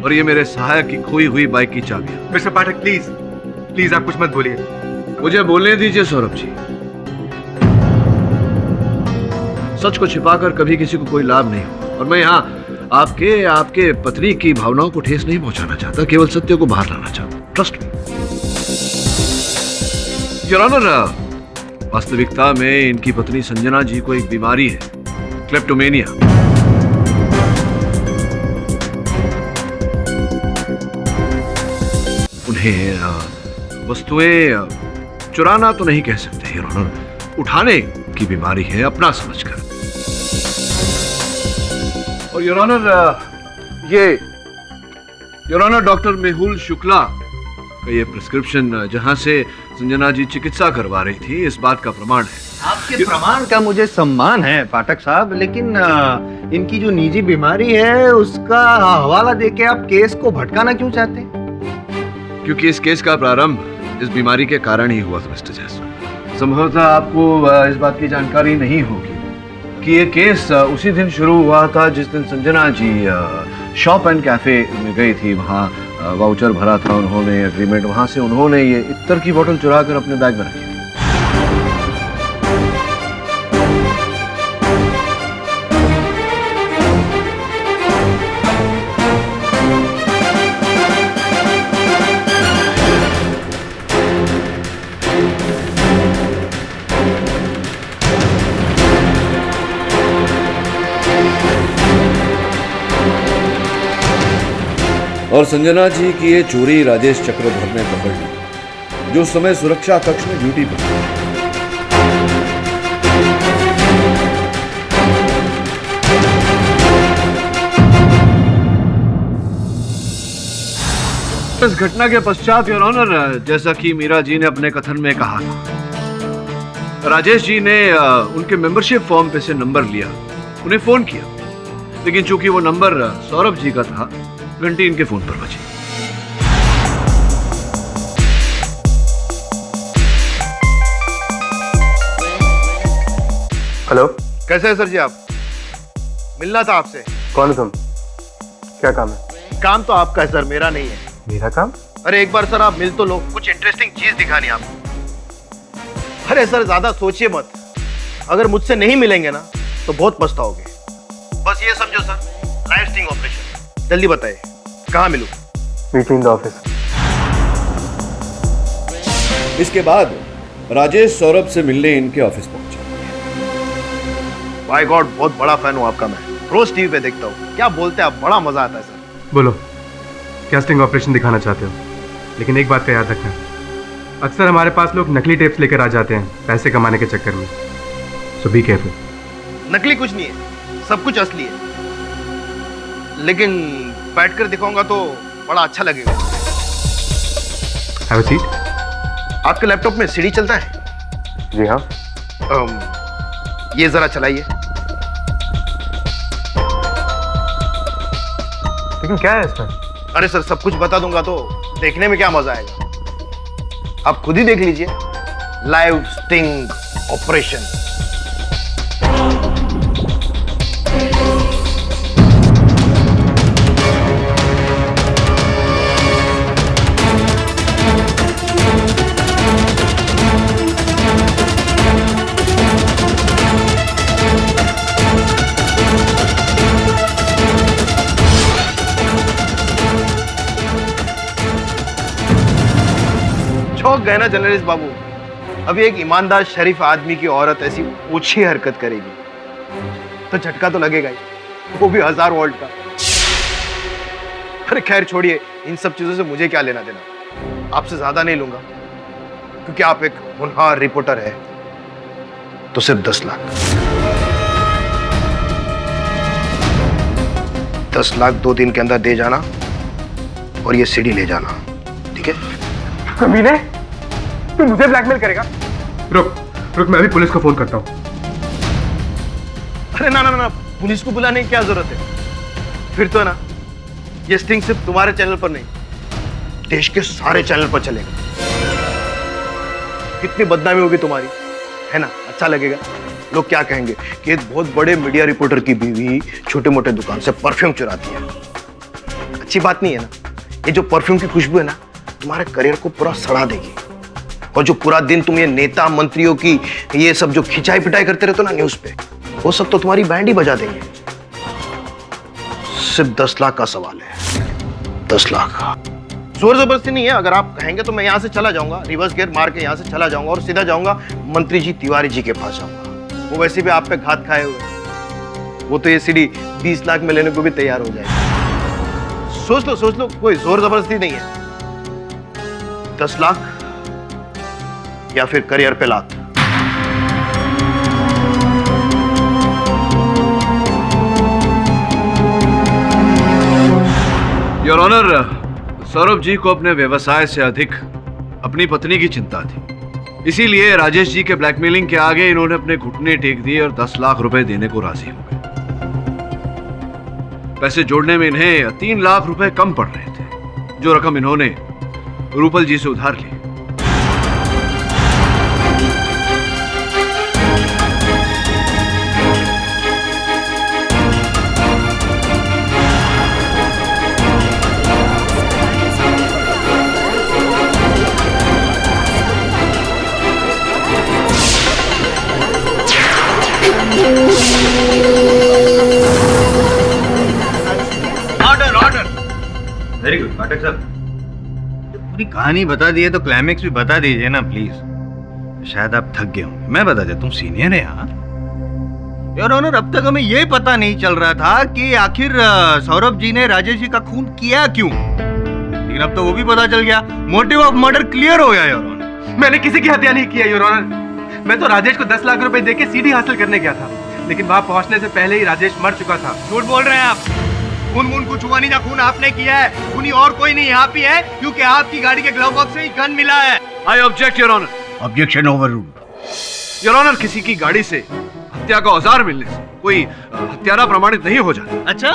और ये मेरे सहायक की खोई हुई बाइक की चाबियां। मिस्टर पाठक प्लीज प्लीज आप कुछ मत बोलिए। मुझे बोलने दीजिए सौरभ जी। सच को छिपाकर कभी किसी को कोई लाभ नहीं हो, और मैं यहाँ आपके पत्नी की भावनाओं को ठेस नहीं पहुंचाना चाहता, केवल सत्य को बाहर लाना चाहता। ट्रस्ट मी योर ऑनर, वास्तविकता में इनकी पत्नी संजना जी को एक बीमारी है, क्लेप्टोमेनिया। उन्हें वस्तुएं चुराना तो नहीं कह सकते योर ऑनर, उठाने की बीमारी है अपना समझकर। और your honour doctor Mehul Shukla का ये प्रिस्क्रिप्शन जहां से संजना जी चिकित्सा करवा रही थी, इस बात का प्रमाण है। आपके प्रमाण का मुझे सम्मान है पाठक साहब, लेकिन इनकी जो निजी बीमारी है उसका हवाला देके आप केस को भटकाना क्यों चाहते हैं? क्योंकि इस केस का प्रारंभ इस बीमारी के कारण ही हुआ था मिस्टर जायसवाल। संभवतः आपको इस बात की जानकारी नहीं होगी कि ये केस उसी दिन शुरू हुआ था जिस दिन Sanjana ji shop and cafe में गई थी। वहाँ वाउचर भरा था उन्होंने, एग्रीमेंट, वहाँ से उन्होंने ये इत्तर की बोतल चुरा कर अपने बैग में रखी थी। और संजना जी की ये चोरी राजेश चक्रधर ने पकड़ ली, जो उस समय सुरक्षा कक्ष में ड्यूटी पर था। इस घटना के पश्चात योर ऑनर, जैसा कि मीरा जी ने अपने कथन में कहा था, राजेश जी ने उनके मेंबरशिप फॉर्म पे से नंबर लिया, उन्हें फोन किया, लेकिन चूंकि वो नंबर सौरभ जी का था, घंटी इनके फोन पर बजी। हेलो, कैसे हैं सर जी आप? मिलना था आपसे। कौन हो तुम? क्या काम है? काम तो आपका है सर, मेरा नहीं है। मेरा काम? अरे एक बार सर आप मिल तो लो, कुछ इंटरेस्टिंग चीज दिखानी आपको। अरे सर ज्यादा सोचिए मत, अगर मुझसे नहीं मिलेंगे ना तो बहुत पछताओगे। बस ये समझो सर, लाइफ स्टिंग ऑपरेशन। जल्दी बताइए कहाँ मिलूं? Meet me in the office. इसके बाद राजेश सौरभ से मिलने इनके ऑफिस पहुंचा। बाय गॉड, बहुत बड़ा फैन हूँ आपका मैं, रोज टीवी पे देखता हूँ। क्या बोलते हैं आप, बड़ा मजा आता है सर। बोलो, क्या स्टिंग ऑपरेशन दिखाना चाहते हो? लेकिन एक बात का याद रखना, अक्सर हमारे पास लोग नकली टेप्स लेकर आ जाते हैं पैसे कमाने के चक्कर में, सो बी केयरफुल। नकली कुछ नहीं है, सब कुछ असली है, लेकिन बैठकर दिखाऊंगा तो बड़ा अच्छा लगेगा। Have a seat. आपके लैपटॉप में सीडी चलता है? जी हाँ। ये जरा चलाइए। लेकिन क्या है इसमें? अरे सर सब कुछ बता दूंगा तो देखने में क्या मजा आएगा, आप खुद ही देख लीजिए। Live sting operation. चौंक गए ना जर्नलिस्ट बाबू? अभी एक ईमानदार शरीफ आदमी की औरत ऐसी ऊंची हरकत करेगी तो झटका तो लगेगा ही, वो भी 1000 वोल्ट का। अरे खैर छोड़िए, इन सब चीजों से मुझे क्या लेना देना, आपसे ज्यादा नहीं लूंगा, क्योंकि आप एक होनहार रिपोर्टर है। तो सिर्फ 10 लाख। 10 लाख 2 दिन के अंदर दे जाना और ये सीडी ले जाना, ठीक है? कमीने, तू मुझे ब्लैकमेल करेगा? रुक रुक, मैं अभी पुलिस को फोन करता हूँ। अरे ना ना ना, पुलिस को बुलाने की क्या जरूरत है? फिर तो ना ये स्टिंग सिर्फ तुम्हारे चैनल पर नहीं, देश के सारे चैनल पर चलेगा। कितनी बदनामी होगी तुम्हारी, है ना? अच्छा लगेगा। लोग क्या कहेंगे कि एक बहुत बड़े मीडिया रिपोर्टर की बीवी छोटे मोटे दुकान से परफ्यूम चुराती है। अच्छी बात नहीं है ना? ये जो परफ्यूम की खुशबू है ना, तुम्हारे करियर को पूरा सड़ा देगी। और जो पूरा दिन तुम ये नेता मंत्रियों की ये सब जो खिंचाई पिटाई करते रहते हो ना न्यूज पे, वो सब तो तुम्हारी बैंड ही बजा देंगे। सिर्फ 10 लाख का सवाल है, 10 लाख। जोर जबरदस्ती नहीं है। अगर आप कहेंगे तो मैं यहाँ से चला जाऊंगा, रिवर्स गियर मार के यहाँ से चला जाऊंगा और सीधा जाऊंगा मंत्री जी तिवारी जी के पास जाऊंगा। वो वैसे भी आप पे घात खाए हुए, वो तो ये सीडी 20 लाख में लेने को भी तैयार हो जाएगी। सोच लो, कोई जोर जबरदस्ती नहीं है। 10 लाख या फिर करियर पे लात। योर ऑनर, सौरभ जी को अपने व्यवसाय से अधिक अपनी पत्नी की चिंता थी, इसीलिए राजेश जी के ब्लैकमेलिंग के आगे इन्होंने अपने घुटने टेक दिए और 10 लाख रुपए देने को राजी हो गए। पैसे जोड़ने में इन्हें 3 लाख रुपए कम पड़ रहे थे, जो रकम इन्होंने रूपल जी से उधार ली। वेरी गुड पाठक साहब, पूरी कहानी बता दी है तो क्लाइमेक्स भी बता दीजिए ना प्लीज। शायद आप थक गए होंगे, मैं बता देता हूँ। सीनियर है यहाँ। योर ऑनर, अब तक हमें ये पता नहीं चल रहा था कि आखिर सौरभ जी ने राजेश जी का खून किया क्यों, लेकिन अब तो वो भी पता चल गया। मोटिव ऑफ मर्डर क्लियर हो गया योर ऑनर। मैंने किसी की हत्या नहीं किया योर ऑनर। मैं तो राजेश को 10 लाख रुपए देके सीडी हासिल करने गया था, लेकिन वहां पहुंचने से पहले ही राजेश मर चुका था। झूठ बोल रहे हैं आप। खून कुछ हुआ नहीं, खून आपने किया है। खूनी और कोई नहीं, आप ही है, क्योंकि आपकी गाड़ी के ग्लव बॉक्स से ही गन मिला है। I object your honour. Objection overruled. Your honour, किसी की गाड़ी से हत्या का औजार मिलने से कोई हत्यारा प्रमाणित नहीं हो जाता। अच्छा,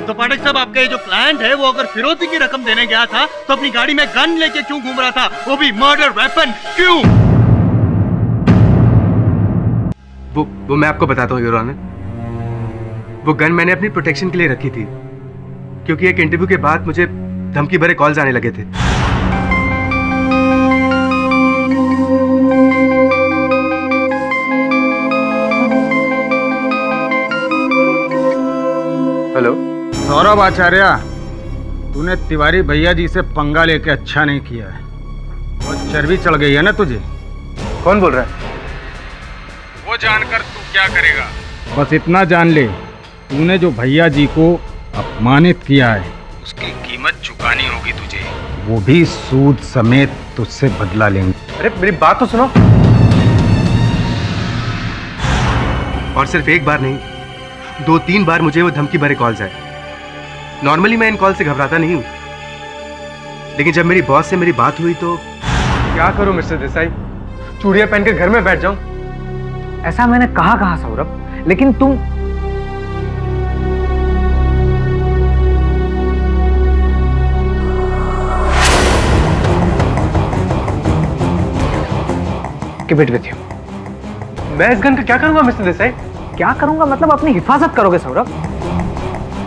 तो पाठक साहब, आपका ये जो क्लाइंट है वो अगर फिरौती की रकम देने गया था तो अपनी गाड़ी में गन लेके क्यों घूम रहा था, वो भी मर्डर वेपन, क्यों? वो मैं आपको बताता हूँ योर ऑनर। वो गन मैंने अपनी प्रोटेक्शन के लिए रखी थी, क्योंकि एक इंटरव्यू के बाद मुझे धमकी भरे कॉल्स आने लगे थे। हेलो सौरभ आचार्य, तूने तिवारी भैया जी से पंगा लेके अच्छा नहीं किया है, और चर्बी चढ़ गई है ना तुझे। कौन बोल रहा है? वो जानकर तू क्या करेगा? बस इतना जान ले, तूने जो भैया जी को अपमानित किया है उसकी कीमत चुकानी होगी तुझे, वो भी सूद समेत तुझसे बदला लेंगे। अरे मेरी बात तो सुनो। और सिर्फ एक बार नहीं, 2-3 बार मुझे वो धमकी भरे कॉल्स आए। नॉर्मली मैं इन कॉल से घबराता नहीं हूँ, लेकिन जब मेरी बॉस से मेरी बात हुई तो क्या करूं मिस्टर देसाई? चूड़ियां पहनकर घर में बैठ जाऊं? ऐसा मैंने कहा सौरभ, लेकिन तुम Keep it with you. मैं इस गन का क्या करूंगा मिस्टर देसाई? क्या करूंगा मतलब अपनी हिफाजत करोगे सौरभ?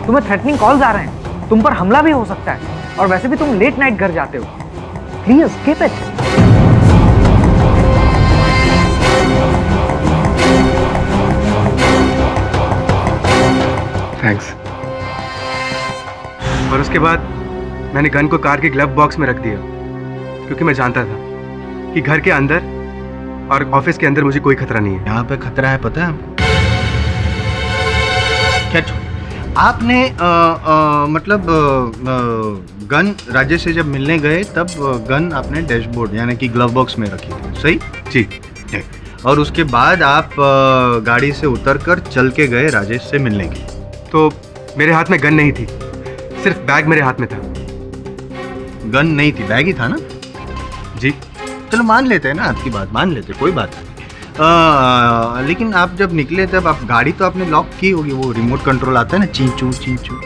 तुम्हें थ्रेटनिंग कॉल्स आ रहे हैं, तुम पर हमला भी हो सकता है, और वैसे भी तुम लेट नाइट घर जाते हो। Please keep it. थैंक्स। और उसके बाद मैंने गन को कार के ग्लव बॉक्स में रख दिया, क्योंकि मैं जानता था कि घर के अंदर और ऑफिस के अंदर मुझे कोई खतरा नहीं है। यहाँ पे खतरा है, पता है हमको। क्या आपने मतलब गन राजेश से जब मिलने गए तब गन आपने डैशबोर्ड यानी कि ग्लव बॉक्स में रखी थी, सही? जी। और उसके बाद आप गाड़ी से उतरकर चल के गए राजेश से मिलने के लिए। तो मेरे हाथ में गन नहीं थी, सिर्फ बैग मेरे हाथ में था। गन नहीं थी, बैग ही था ना? जी। चलो मान लेते हैं ना, आपकी बात मान लेते, कोई बात नहीं। लेकिन आप जब निकले तब आप गाड़ी तो आपने लॉक की होगी, वो रिमोट कंट्रोल आता है ना, चींचू चींचू।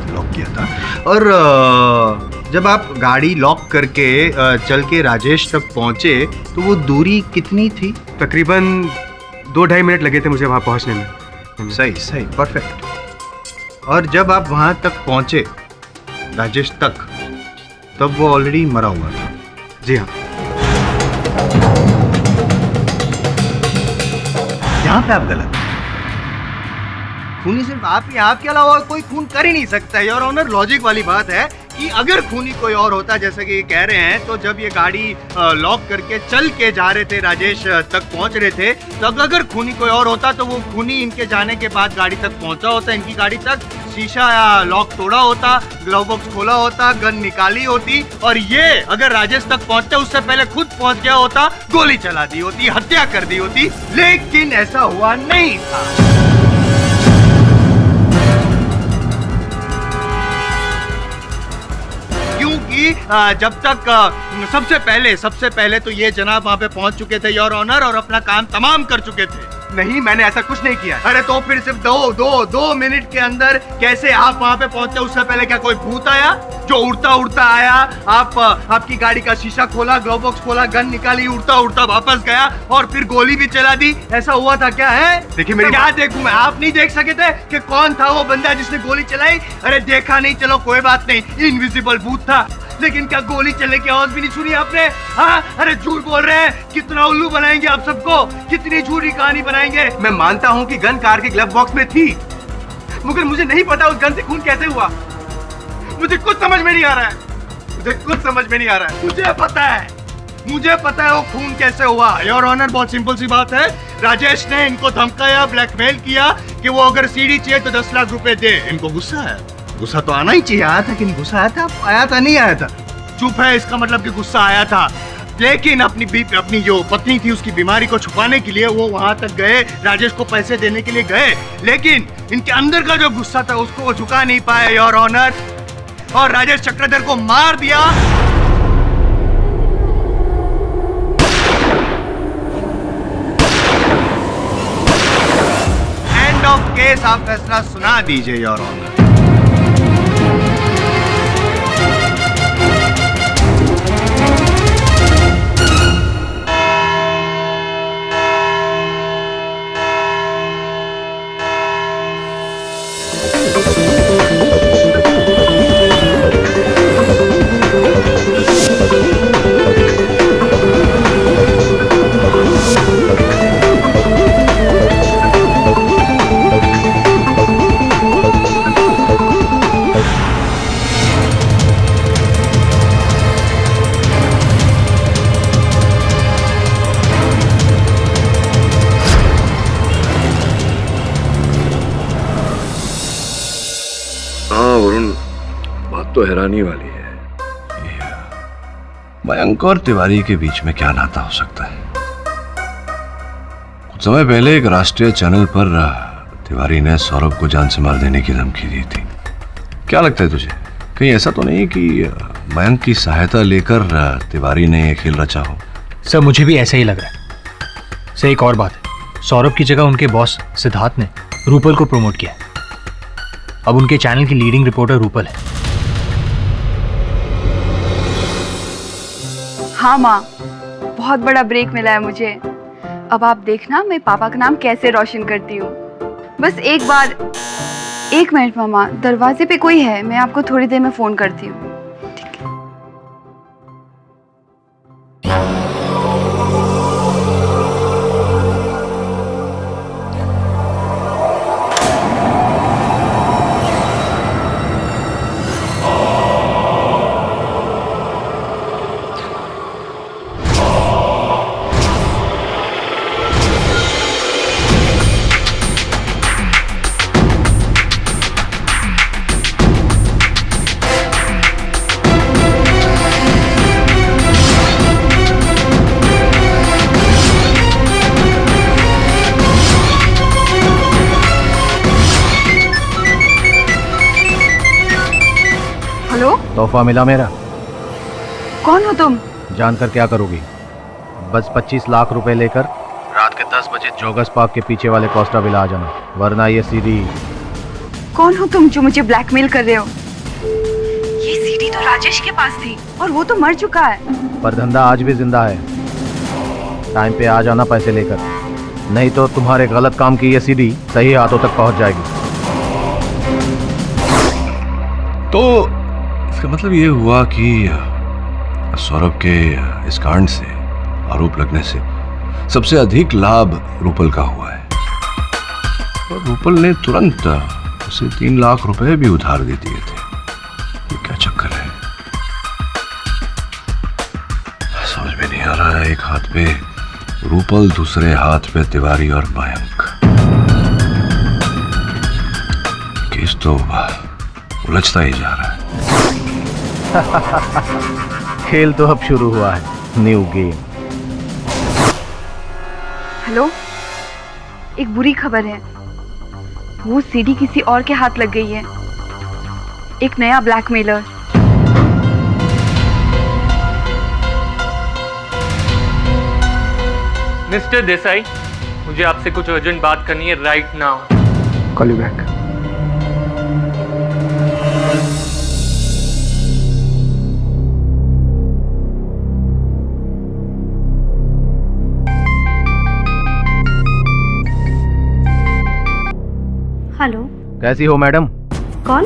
लॉक किया था। और जब आप गाड़ी लॉक करके चल के राजेश तक पहुंचे तो वो दूरी कितनी थी? तकरीबन 2-2.5 मिनट लगे थे मुझे वहां पहुंचने में। सही सही, परफेक्ट। और जब आप वहां तक पहुंचे राजेश तक, तब वो ऑलरेडी मरा हुआ था। जी हाँ। यहाँ पे आप गलत, खूनी सिर्फ आप ही, आपके अलावा कोई खून कर ही नहीं सकता है। योर ऑनर, लॉजिक वाली बात है कि अगर खूनी कोई और होता, जैसे कि ये कह रहे हैं, तो जब ये गाड़ी लॉक करके चल के जा रहे थे, राजेश तक पहुंच रहे थे, तो अगर खूनी कोई और होता तो वो खूनी इनके जाने के बाद गाड़ी तक पहुंचा होता, इनकी गाड़ी तक, शीशा या लॉक तोड़ा होता, ग्लव बॉक्स खोला होता, गन निकाली होती, और ये अगर राजेश तक पहुंचते उससे पहले खुद पहुंच गया होता, गोली चला दी होती, हत्या कर दी होती। लेकिन ऐसा हुआ नहीं था। क्योंकि जब तक सबसे पहले तो ये जनाब वहां पे पहुंच चुके थे योर ऑनर, और अपना काम तमाम कर चुके थे। नहीं, मैंने ऐसा कुछ नहीं किया। अरे तो फिर सिर्फ दो मिनट के अंदर कैसे आप वहां पे पहुंचे? उससे पहले क्या कोई भूत आया जो उड़ता उड़ता आया, आपकी गाड़ी का शीशा खोला, ग्लव बॉक्स खोला, गन निकाली, उड़ता उड़ता वापस गया और फिर गोली भी चला दी? ऐसा हुआ था क्या? है देखिए मेरी क्या देखूं मैं? आप नहीं देख सके थे कि कौन था वो बंदा जिसने गोली चलाई? अरे देखा नहीं, चलो कोई बात नहीं, इनविजिबल भूत था, लेकिन क्या गोली चलने की आवाज भी नहीं सुनी आपने? हाँ, अरे झूठ बोल रहे हैं, कितना उल्लू बनाएंगे आप सबको, कितनी झूठी कहानी बनाएंगे। मैं मानता हूँ कि गन कार के ग्लव बॉक्स में थी, मगर मुझे नहीं पता उस गन से खून कैसे हुआ। मुझे कुछ समझ में नहीं आ रहा है, मुझे पता है वो खून कैसे हुआ। योर ऑनर, बहुत सिंपल सी बात है, राजेश ने इनको धमकाया, ब्लैकमेल किया कि वो अगर सीडी चाहिए तो 10 लाख रुपए दे। इनको गुस्सा है, गुस्सा तो आना ही चाहिए। आया था कि नहीं गुस्सा? आया था नहीं आया था? चुप है, इसका मतलब कि गुस्सा आया था। लेकिन अपनी जो पत्नी थी उसकी बीमारी को छुपाने के लिए वो वहां तक गए, राजेश को पैसे देने के लिए गए, लेकिन इनके अंदर का जो गुस्सा था उसको वो झुका नहीं पाए योर ऑनर, और राजेश चक्रधर को मार दिया। End of case. आप फैसला सुना दीजिए योर ऑनर। तो हैरानी वाली है, मयंक और तिवारी के बीच में क्या नाता हो सकता है? कुछ समय पहले एक राष्ट्रीय चैनल पर तिवारी ने सौरभ को जान से मार देने की धमकी दी थी। क्या लगता है तुझे, कहीं ऐसा तो नहीं कि मयंक की सहायता लेकर तिवारी ने यह खेल रचा हो? सर, मुझे भी ऐसा ही लग रहा है। सर, एक और बात है, सौरभ की जगह उनके बॉस सिद्धार्थ ने रूपल को प्रमोट किया। अब उनके चैनल की लीडिंग रिपोर्टर रूपल है। हाँ माँ, बहुत बड़ा ब्रेक मिला है मुझे। अब आप देखना मैं पापा का नाम कैसे रोशन करती हूँ। बस एक बार, 1 मिनट मामा, दरवाजे पे कोई है, मैं आपको थोड़ी देर में फोन करती हूँ। तोहफा मिला मेरा। कौन हो तुम? जानकर क्या करोगी? बस 25 लाख रुपए लेकर रात के 10 बजे जोगस पार्क के पीछे वाले कोस्टा विला आ जाना, वरना ये सीडी। कौन हो तुम जो मुझे ब्लैकमेल कर रहे हो? ये सीडी तो राजेश के पास थी और वो तो मर चुका है। पर धंधा आज भी जिंदा है। टाइम पे आ जाना पैसे लेकर, नहीं तो तुम्हारे गलत काम की ये सीडी सही हाथों तक पहुंच जाएगी। तो इसका मतलब ये हुआ कि सौरभ के इस कांड से, आरोप लगने से सबसे अधिक लाभ रूपल का हुआ है और रूपल ने तुरंत उसे 3 लाख रुपए भी उधार दे दिए थे। ये क्या चक्कर है, समझ में नहीं आ रहा है। एक हाथ पे रूपल, दूसरे हाथ पे तिवारी और मयंक। केस तो उलझता ही जा रहा है। खेल तो अब शुरू हुआ है, न्यू गेम। हेलो, एक बुरी खबर है। वो सीडी किसी और के हाथ लग गई है। एक नया ब्लैकमेलर। मिस्टर देसाई, मुझे आपसे कुछ अर्जेंट बात करनी है right now. Call you back. Hello, कैसी हो मैडम? कौन?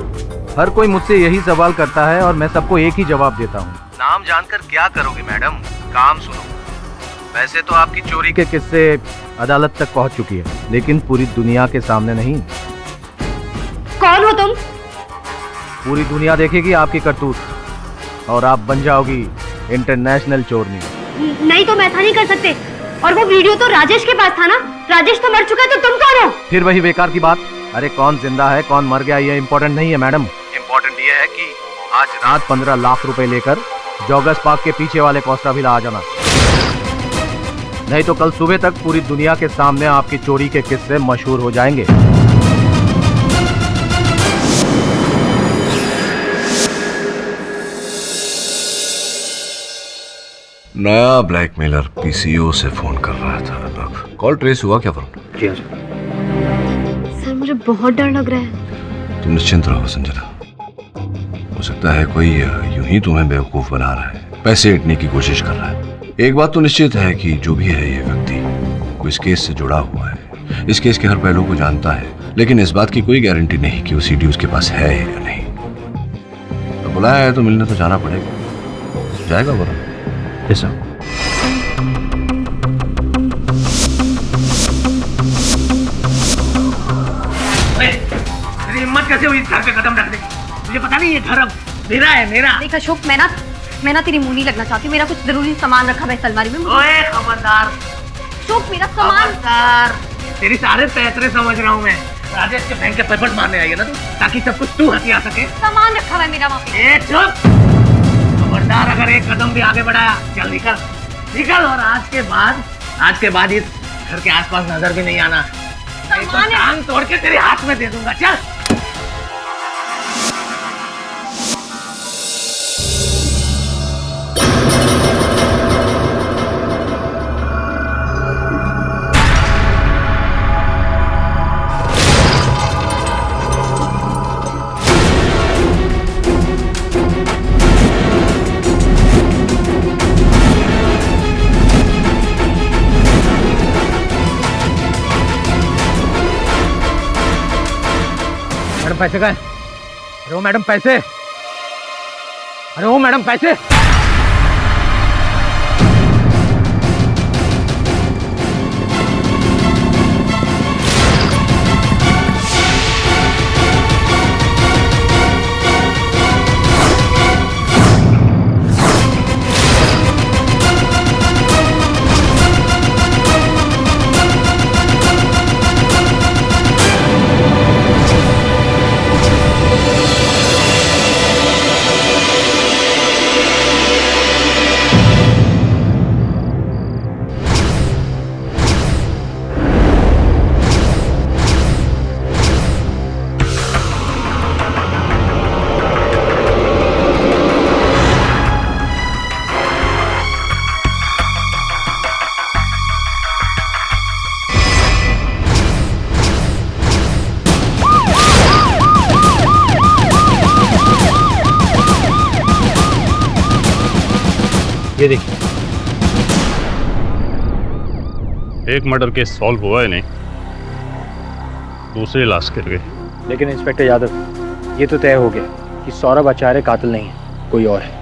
हर कोई मुझसे यही सवाल करता है और मैं सबको एक ही जवाब देता हूँ। नाम जानकर क्या करोगे मैडम? काम सुनो। वैसे तो आपकी चोरी के किस्से अदालत तक पहुँच चुकी है, लेकिन पूरी दुनिया के सामने नहीं। कौन हो तुम? पूरी दुनिया देखेगी आपकी करतूत और आप बन जाओगी इंटरनेशनल चोरनी। नहीं तो मैं ऐसा नहीं कर सकते। और वो वीडियो तो राजेश के पास था ना? राजेश तो मर चुका है, तो तुम कौन हो? फिर वही बेकार की बात। अरे कौन जिंदा है कौन मर गया ये इम्पोर्टेंट नहीं है मैडम। इम्पोर्टेंट ये है कि आज रात 15 लाख रुपए लेकर जोगस पार्क के पीछे वाले कोस्टा विला आ जाना, नहीं तो कल सुबह तक पूरी दुनिया के सामने आपकी चोरी के किस्से मशहूर हो जाएंगे। नया ब्लैकमेलर पीसीओ से फोन कर रहा था। कॉल ट्रेस हुआ क्या वरुण? जी हाँ सर। सर मुझे बहुत डर लग रहा है। तुम निश्चिंत रहो संजना, हो सकता है कोई यूं ही तुम्हें बेवकूफ बना रहा है, पैसे ऐंठने की कोशिश कर रहा है। एक बात तो निश्चित है कि जो भी है ये व्यक्ति वो इस केस से जुड़ा हुआ है, इस केस के हर पहलू को जानता है, लेकिन इस बात की कोई गारंटी नहीं कि वो सीडी उसके पास है या नहीं। तो बुलाया है तो मिलने तो जाना पड़ेगा। जाएगा वरुण? Yes sir. तेरी हिम्मत कैसे हुई इस घर पे कदम रखने की? मुझे पता नहीं ये घर अब मेरा है, मेरा। देख अशोक, मैं ना तेरी मुंह नहीं लगना चाहती। मेरा कुछ जरूरी सामान रखा है अलमारी में। ओए खबरदार अशोक, मेरा सामान। खबरदार, तेरी सारे पैतरे समझ रहा हूँ मैं। राजेश के बैंक के पेपर मारने आई है ना तू, ताकि सब कुछ तू हथिया सके। सामान रखा है मेरा वहाँ पे। ए चुप! खबरदार, अगर एक कदम भी आगे बढ़ाया, चल निकल निकल। और आज के बाद इस घर के आसपास नजर भी नहीं आना, नहीं तो टांग तोड़ के तेरे हाथ में दे दूंगा। चल। पैसे का? अरे वो मैडम पैसे, अरे वो मैडम पैसे। ये देखिए। एक मर्डर केस सॉल्व हुआ है नहीं, दूसरी लाश गिर गई। लेकिन इंस्पेक्टर यादव, ये तो तय हो गया कि सौरभ आचार्य कातिल नहीं है, कोई और है।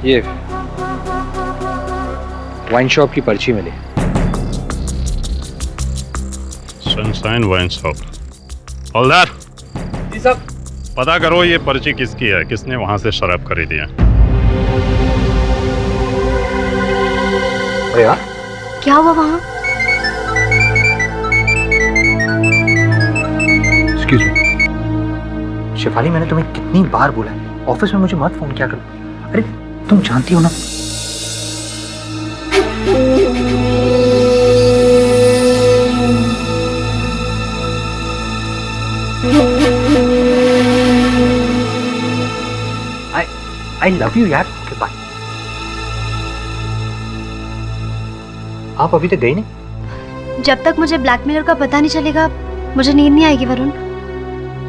ये वाइन शॉप की पर्ची मिली। Sunshine wine shop. हवलदार जी साहब। पता करो ये पर्ची किसकी है, किसने वहां से शराब खरीदी है। अरे यार, क्या हुआ वहाँ? एक्सक्यूज मी शेफाली, मैंने तुम्हें कितनी बार बोला है ऑफिस में मुझे मत फोन किया करो। अरे तुम जानती हो ना। आई लव यू यार। Okay bye. आप अभी तक गई नहीं? जब तक मुझे ब्लैकमेलर का पता नहीं चलेगा मुझे नींद नहीं आएगी। वरुण,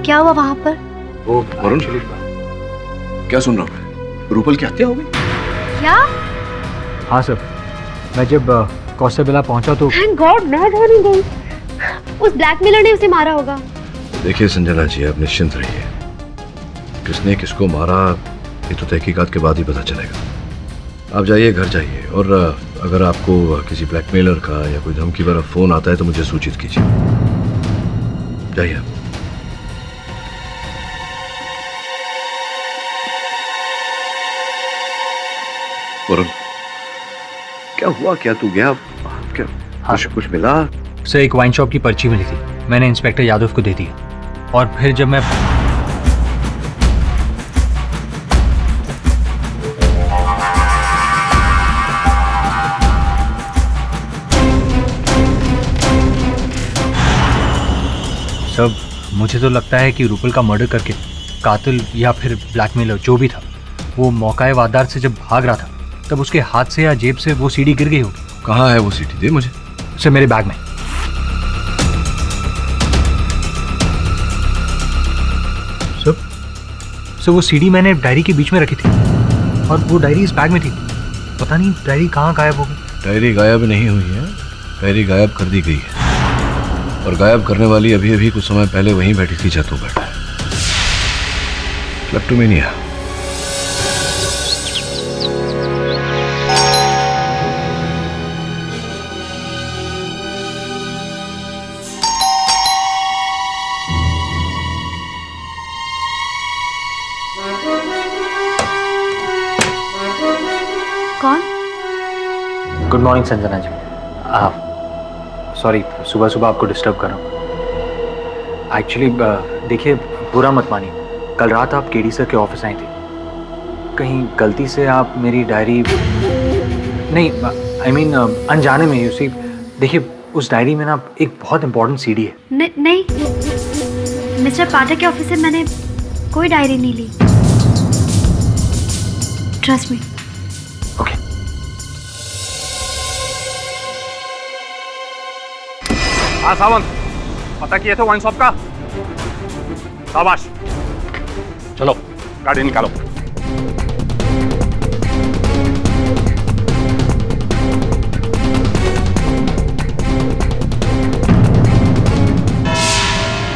क्या हुआ वहाँ पर? वो वरुण, क्या सुन रहा हूँ मैं? रूपल की हत्या हो गई? क्या? हाँ सर, मैं जब कौशबिला पहुंचा तो थैंक गॉड मैं घर नहीं गई। उस ब्लैकमेलर ने उसे मारा होगा। देखिए संजना जी, आप निश्चिंत रहिए। किसने किसको मारा ये तो तहकीकात के बाद ही पता चलेगा। आप जाइए, घर जाइए, और अगर आपको किसी ब्लैकमेलर का या कोई धमकी भरा फोन आता है तो मुझे सूचित कीजिए। जाइए आप। वरुण, क्या हुआ? क्या तू गया? क्या कुछ मिला? सर, एक वाइन शॉप की पर्ची मिली थी, मैंने इंस्पेक्टर यादव को दे दी। और फिर जब मैं सब, मुझे तो लगता है कि रूपल का मर्डर करके कातिल या फिर ब्लैकमेलर जो भी था, वो मौकाए वारदात से जब भाग रहा था तब उसके हाथ से या जेब से वो सीडी गिर गई होगी। कहाँ है वो सीडी? दे मुझे। सर, मेरे बैग में। सर वो सीडी मैंने डायरी के बीच में रखी थी और वो डायरी इस बैग में थी। पता नहीं डायरी कहाँ गायब हो गई। डायरी गायब नहीं हुई है, डायरी गायब कर दी गई है, और गायब करने वाली अभी अभी कुछ समय पहले वहीं बैठी थी जहाँ तू बैठा है। क्लेप्टोमेनिया। कौन? Good morning Sanjana ji. Sorry सुबह सुबह आपको डिस्टर्ब कर रहा हूँ। एक्चुअली देखिए, बुरा मत मानिए, कल रात आप केडी सर के ऑफिस आई थी। कहीं गलती से आप मेरी डायरी नहीं, आई मीन अनजाने में। यू सी, देखिए उस डायरी में ना एक बहुत इंपॉर्टेंट सीडी है। नहीं, मिस्टर पाठक के ऑफिस से मैंने कोई डायरी नहीं ली। Trust me. ओके। हाँ सावंत, पता किए थे वाइन शॉप का? शाबाश, चलो गाड़ी निकालो।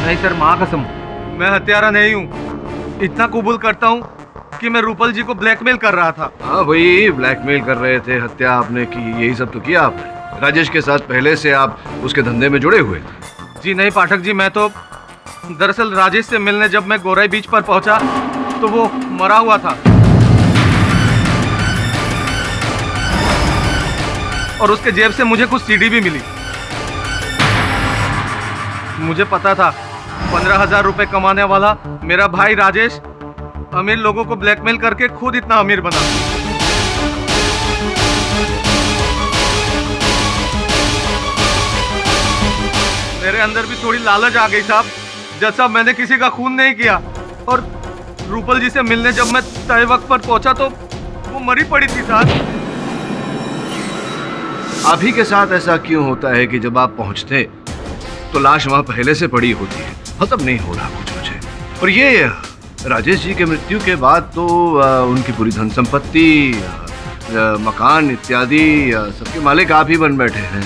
नहीं सर, माँ कसम, मैं हत्यारा नहीं हूँ। इतना कबूल करता हूँ कि मैं रूपल जी को ब्लैकमेल कर रहा था। हाँ भाई, ब्लैकमेल कर रहे थे, हत्या आपने की, यही सब तो किया आपने। राजेश के साथ पहले से आप उसके धंधे में जुड़े हुए थे। जी नहीं पाठक जी, मैं तो दरअसल राजेश से मिलने जब मैं गोराई बीच पर पहुंचा तो वो मरा हुआ था, और उसके जेब से मुझे कुछ सीडी भी मिली। मुझे पता था 15,000 रुपए कमाने वाला मेरा भाई राजेश अमीर लोगों को ब्लैकमेल करके खुद इतना अमीर बना। मेरे अंदर भी थोड़ी लालच आ गई साहब। जैसा मैंने किसी का खून नहीं किया, और रूपल जी से मिलने जब मैं तय वक्त पर पहुंचा तो वो मरी पड़ी थी साहब। आप ही के साथ ऐसा क्यों होता है कि जब आप पहुंचते तो लाश वहां पहले से पड़ी होती है? खत्म नहीं हो रहा कुछ मुझे। और राजेश जी के मृत्यु के बाद तो उनकी पूरी धन संपत्ति, मकान इत्यादि सबके मालिक आप ही बन बैठे हैं।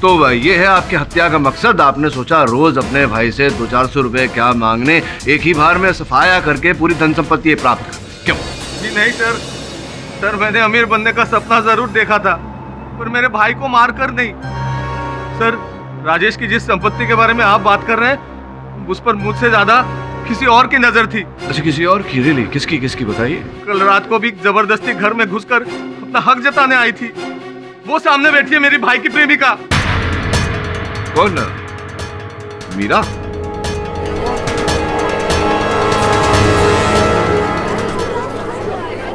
तो ये है आपकी हत्या का मकसद। आपने सोचा रोज अपने भाई से 200-400 रुपए क्या मांगने, एक ही बार में सफाया करके पूरी धन संपत्ति प्राप्त कर। क्यों? जी नहीं सर, सर मैंने अमीर बनने का सपना जरूर देखा था, पर मेरे भाई को मार कर नहीं। सर राजेश की जिस संपत्ति के बारे में आप बात कर रहे हैं, उस पर मुझसे ज्यादा किसी और की नजर थी। अच्छा, किसी और की? रियली? किसकी बताइए। कल रात को भी जबरदस्ती घर में घुसकर अपना हक जताने आई थी। वो सामने बैठी है मेरी भाई की प्रेमिका। कौन? Meera?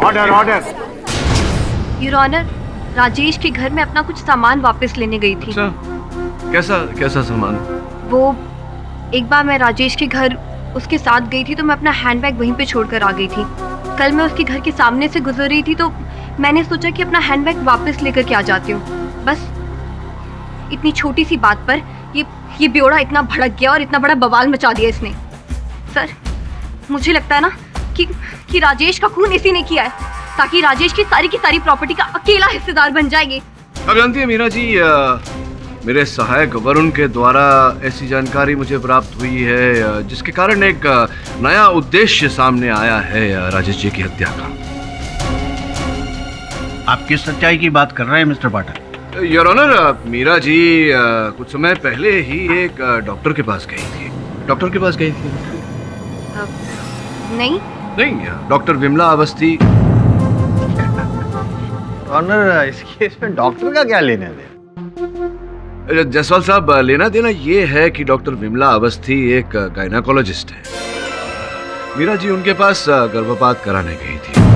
Order order. Your honour, Rajesh के घर में अपना कुछ सामान वापस लेने गई थी। कैसा सामान? वो एक बार मैं राजेश के घर उसके साथ गई थी तो मैं अपना हैंडबैग वहीं पे छोड़कर आ गई थी। कल मैं उसके घर के सामने से गुजर रही थी तो मैंने सोचा कि अपना हैंडबैग वापस लेकर के आ जाती हूँ। बस इतनी छोटी सी बात पर ये बेवड़ा इतना भड़क गया और इतना बड़ा बवाल मचा दिया इसने। सर मुझे लगता है ना कि राजेश का खून इसी ने किया है, ताकि राजेश की सारी प्रॉपर्टी का अकेला हिस्सेदार बन जाएगी। अब जानती है मीरा जी, मेरे सहायक वरुण के द्वारा ऐसी जानकारी मुझे प्राप्त हुई है जिसके कारण एक नया उद्देश्य सामने आया है राजेश जी की हत्या का। आप किस सच्चाई की बात कर रहे हैं mister Pathak? Your honour, Meera ji कुछ समय पहले ही एक डॉक्टर के पास गई थी। डॉक्टर के पास गई थी? नहीं, डॉक्टर विमला अवस्थी। ऑनर, इस केस में डॉक्टर का क्या लेना देना? जायसवाल साहब, लेना देना ये है कि डॉक्टर विमला अवस्थी एक गायनाकोलॉजिस्ट है। मीरा जी उनके पास गर्भपात कराने गई थी।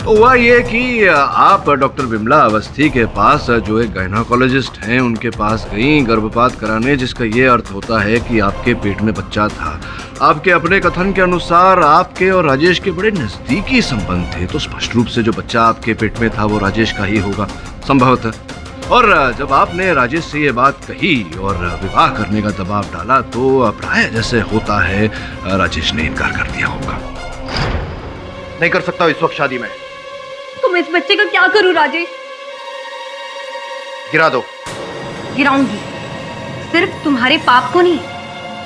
तो हुआ ये कि आप डॉक्टर विमला अवस्थी के पास, जो एक गायनाकोलॉजिस्ट हैं, उनके पास गई गर्भपात कराने, जिसका ये अर्थ होता है कि आपके पेट में बच्चा था। आपके अपने कथन के अनुसार आपके और राजेश के बड़े नजदीकी संबंध थे, तो स्पष्ट रूप से जो बच्चा आपके पेट में था वो राजेश का ही होगा संभवतः। और जब आपने राजेश से ये बात कही और विवाह करने का दबाव डाला तो प्राय जैसे होता है राजेश ने इनकार कर दिया होगा। नहीं कर सकता इस वक्त शादी में। तुम इस बच्चे का क्या करूं राजेश? गिरा दो। गिराऊंगी, सिर्फ तुम्हारे पाप को नहीं,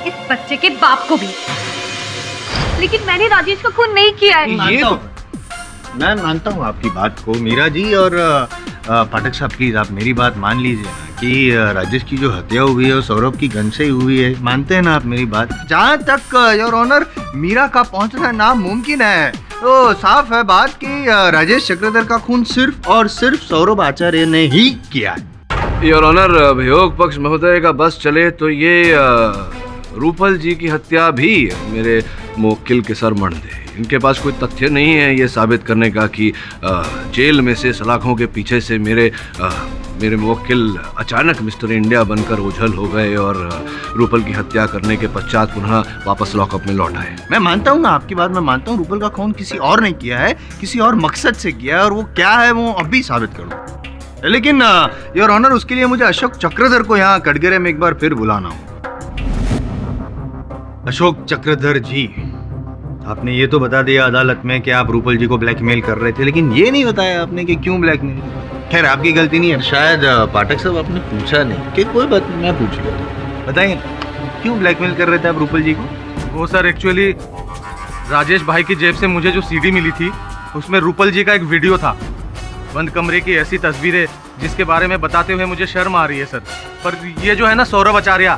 इस बच्चे के बाप को भी। लेकिन मैंने राजेश का खून नहीं किया है। मैं मानता हूँ आपकी बात को मीरा जी, और पाठक साहब प्लीज आप मेरी बात मान लीजिए ना कि राजेश की जो हत्या हुई है वो सौरभ की गन से ही हुई है। मानते हैं ना आप मेरी बात? जहाँ तक योर ऑनर मीरा का पहुँचना नामुमकिन है, तो साफ है बात कि राजेश चक्रधर का खून सिर्फ और सिर्फ सौरभ आचार्य ने ही किया है। योर ऑनर, अभियोग पक्ष महोदय का बस चले तो ये रूपल जी की हत्या भी मेरे मुवक्किल के सर मढ़ दे। इनके पास कोई तथ्य नहीं है ये साबित करने का कि जेल में से सलाखों के पीछे से मेरे मुवक्किल अचानक मिस्टर इंडिया बनकर ओझल हो गए और रूपल की हत्या करने के पश्चात पुनः वापस लॉकअप में लौट आए। मैं मानता हूँ ना आपकी बात, मैं मानता हूँ रूपल का खून किसी और ने किया है, किसी और मकसद से किया है, और वो क्या है वो अभी साबित करूँ। लेकिन योर ऑनर, उसके लिए मुझे अशोक चक्रधर को यहाँ कटघरे में एक बार फिर बुलाना हो। अशोक चक्रधर जी, आपने ये तो बता दिया अदालत में कि आप रूपल जी को ब्लैकमेल कर रहे थे, लेकिन ये नहीं बताया आपने कि क्यों ब्लैकमेल। खैर आपकी गलती नहीं है, शायद पाठक साहब आपने पूछा नहीं कि कोई बात नहीं, मैं पूछ लूँ। बताइए क्यों ब्लैकमेल कर रहे थे आप रूपल जी को? वो सर एक्चुअली राजेश भाई की जेब से मुझे जो सीडी मिली थी उसमें रूपल जी का एक वीडियो था। बंद कमरे की ऐसी तस्वीरें जिसके बारे में बताते हुए मुझे शर्म आ रही है सर। पर ये जो है ना सौरभ आचार्य,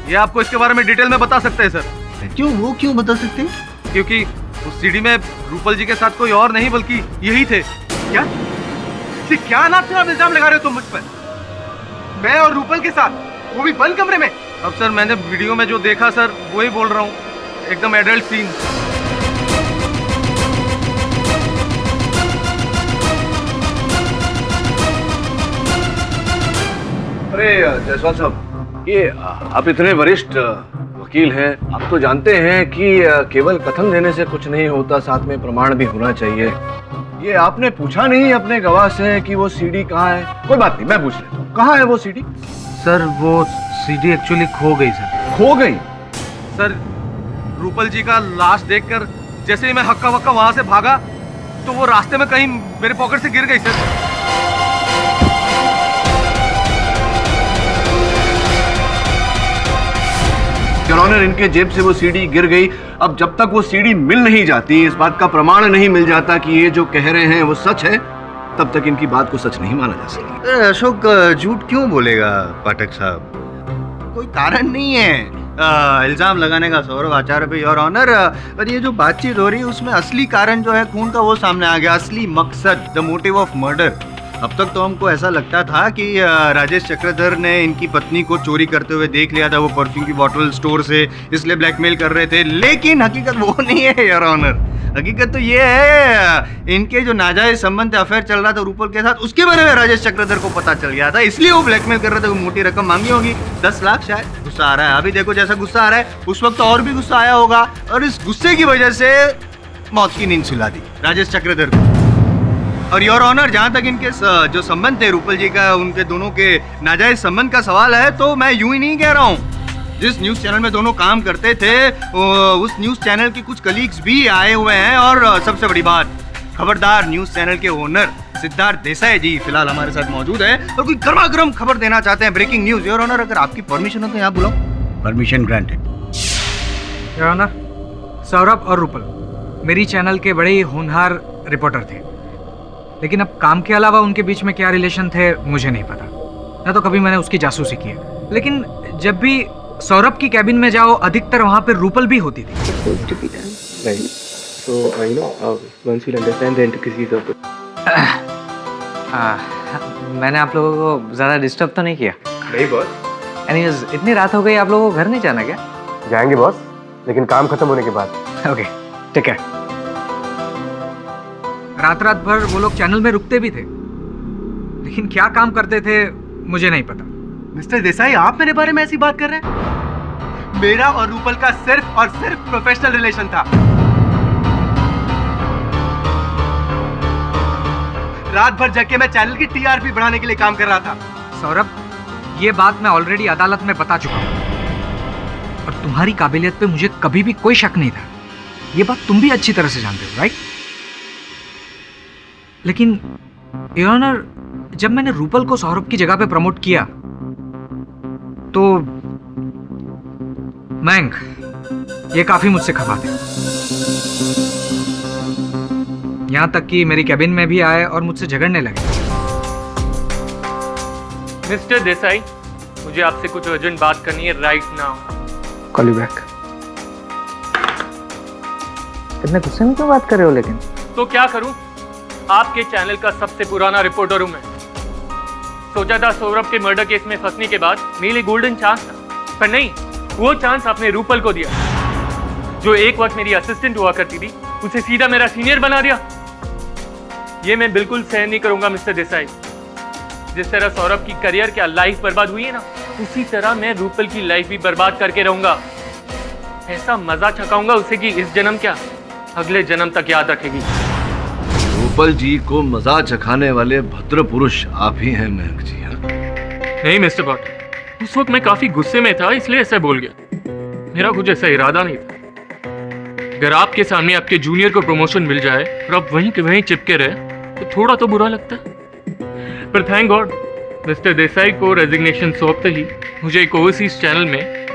ये आपको इसके बारे में डिटेल में बता सकते हैं सर। क्यों? वो क्यों बता सकते हैं? क्योंकि उस सीडी में रूपल जी के साथ कोई और नहीं बल्कि यही थे। क्या नाम इल्जाम लगा रहे हो तुम मुझ पर? मैं और रूपल के साथ, वो भी बंद कमरे में? अब सर मैंने वीडियो में जो देखा सर वही बोल रहा हूँ, एकदम एडल्ट सीन। अरे जायसवाल साहब, ये आप इतने वरिष्ठ वकील हैं, आप तो जानते हैं कि केवल कथन देने से कुछ नहीं होता, साथ में प्रमाण भी होना चाहिए। ये आपने पूछा नहीं अपने गवाह से कि वो सीडी कहाँ है? कोई बात नहीं, मैं पूछ लेता हूँ, कहाँ है वो सीडी? सर वो सीडी एक्चुअली खो गई सर। खो गई? सर रूपल जी का लाश देखकर जैसे ही मैं हक्का वक्का वहां से भागा तो वो रास्ते में कहीं मेरे पॉकेट से गिर गई सर। योर ऑनर, इनके जेब से वो सीडी गिर गई। अब जब तक वो सीडी मिल नहीं जाती, इस बात का प्रमाण नहीं मिल जाता कि ये जो कह रहे हैं वो सच है, तब तक इनकी बात को सच नहीं माना जा सकता। अशोक झूठ क्यों बोलेगा पाठक साहब? कोई कारण नहीं है इल्जाम लगाने का सौरभ आचार्य पे, योर ऑनर। पर ये जो बातचीत हो रही है उसमें असली कारण जो है खून का, वो सामने आ गया। असली मकसद, द मोटिव ऑफ मर्डर। अब तक तो हमको ऐसा लगता था कि राजेश चक्रधर ने इनकी पत्नी को चोरी करते हुए देख लिया था, वो परफ्यूम की बोतल स्टोर से, इसलिए ब्लैकमेल कर रहे थे। लेकिन हकीकत वो नहीं है योर ऑनर। हकीकत तो ये है इनके जो नाजायज संबंध अफेयर चल रहा था रूपल के साथ, उसके बारे में राजेश चक्रधर को पता चल गया था, इसलिए वो ब्लैकमेल कर रहे थे। वो मोटी रकम मांगी होगी, 10 लाख शायद। गुस्सा आ रहा है अभी, देखो जैसा गुस्सा आ रहा है, उस वक्त और भी गुस्सा आया होगा, और इस गुस्से की वजह से मौत की नींद सुला दी राजेश चक्रधर को। और योर ऑनर, जहां तक इनके जो संबंध थे रूपल जी का, उनके दोनों के नाजायज संबंध का सवाल है, तो मैं यूं ही नहीं कह रहा हूं। जिस न्यूज चैनल में दोनों काम करते थे, उस न्यूज चैनल के कुछ कलीग्स भी आए हुए हैं। और सबसे बड़ी बात, खबरदार न्यूज चैनल के ओनर सिद्धार्थ देसाई जी फिलहाल हमारे साथ मौजूद है और कोई गर्मा-गर्म खबर देना चाहते हैं, ब्रेकिंग न्यूज। योर ऑनर, अगर आपकी परमिशन हो तो यहाँ बुलाओ। Permission granted. Your honour, Saurabh और रूपल मेरी चैनल के बड़े ही होनहार रिपोर्टर थे, लेकिन अब काम के अलावा उनके बीच में क्या रिलेशन थे मुझे नहीं पता, ना तो कभी मैंने उसकी जासूसी की है। लेकिन जब भी सौरभ की कैबिन में जाओ, अधिकतर वहाँ पे रूपल भी होती थी। मैंने आप लोगों को ज़्यादा डिस्टर्ब तो नहीं किया? नहीं बॉस। एनीवेज, इतनी रात हो गई, आप लोगों को घर नहीं जाना क्या? जाएंगे बॉस, लेकिन काम खत्म होने के बाद। ओके, ठीक है। रात रात भर वो लोग चैनल में रुकते भी थे, लेकिन क्या काम करते थे मुझे नहीं पता। मिस्टर देसाई, आप मेरे बारे में ऐसी बात कर रहे हैं? मेरा और रूपल का सिर्फ और सिर्फ प्रोफेशनल रिलेशन था। रात भर जग के मैं चैनल की टीआरपी बढ़ाने के लिए काम कर रहा था। सौरभ, ये बात मैं ऑलरेडी अदालत में बता चुका हूँ, और तुम्हारी काबिलियत पे मुझे कभी भी कोई शक नहीं था। ये बात तुम भी अच्छी तरह से जानते हो, राइट? लेकिन योर ऑनर, जब मैंने रूपल को सौरभ की जगह पे प्रमोट किया तो मैंग ये काफी मुझसे खफा थे। यहां तक कि मेरी कैबिन में भी आए और मुझसे झगड़ने लगे। मिस्टर देसाई, मुझे आपसे कुछ अर्जेंट बात करनी है right now. Call you back. इतने गुस्से में क्यों बात कर रहे हो? लेकिन तो क्या करूं, आपके चैनल का सबसे पुराना रिपोर्टर हूं मैं। सोचा था सौरभ के मर्डर केस में फंसने के बाद मेरे लिए गोल्डन चांस था, पर नहीं, वो चांस आपने रूपल को दिया, जो एक वक्त मेरी असिस्टेंट हुआ करती थी, उसे सीधा मेरा सीनियर बना दिया। ये मैं बिल्कुल सहन नहीं करूंगा मिस्टर देसाई। जिस तरह सौरभ की करियर क्या लाइफ बर्बाद हुई है ना, उसी तरह मैं रूपल की लाइफ भी बर्बाद करके रहूंगा। ऐसा मजा छकाऊंगा उसे कि इस जन्म क्या, अगले जन्म तक याद रखेगी। रूपल जी को मजा चखाने वाले भद्र पुरुष आप ही हैं महक जी। नहीं मिस्टर भट्ट, उस वक्त मैं काफी गुस्से में था, इसलिए ऐसा बोल गया। मेरा कुछ ऐसा इरादा नहीं था। अगर आपके सामने आपके जूनियर को प्रमोशन मिल जाए और आप वहीं के वहीं चिपके रहे तो थोड़ा तो बुरा लगता है, पर थैंक गॉड मिस्टर देसाई को रेजिग्नेशन सौंपते ही मुझे एक ओवरसीज चैनल में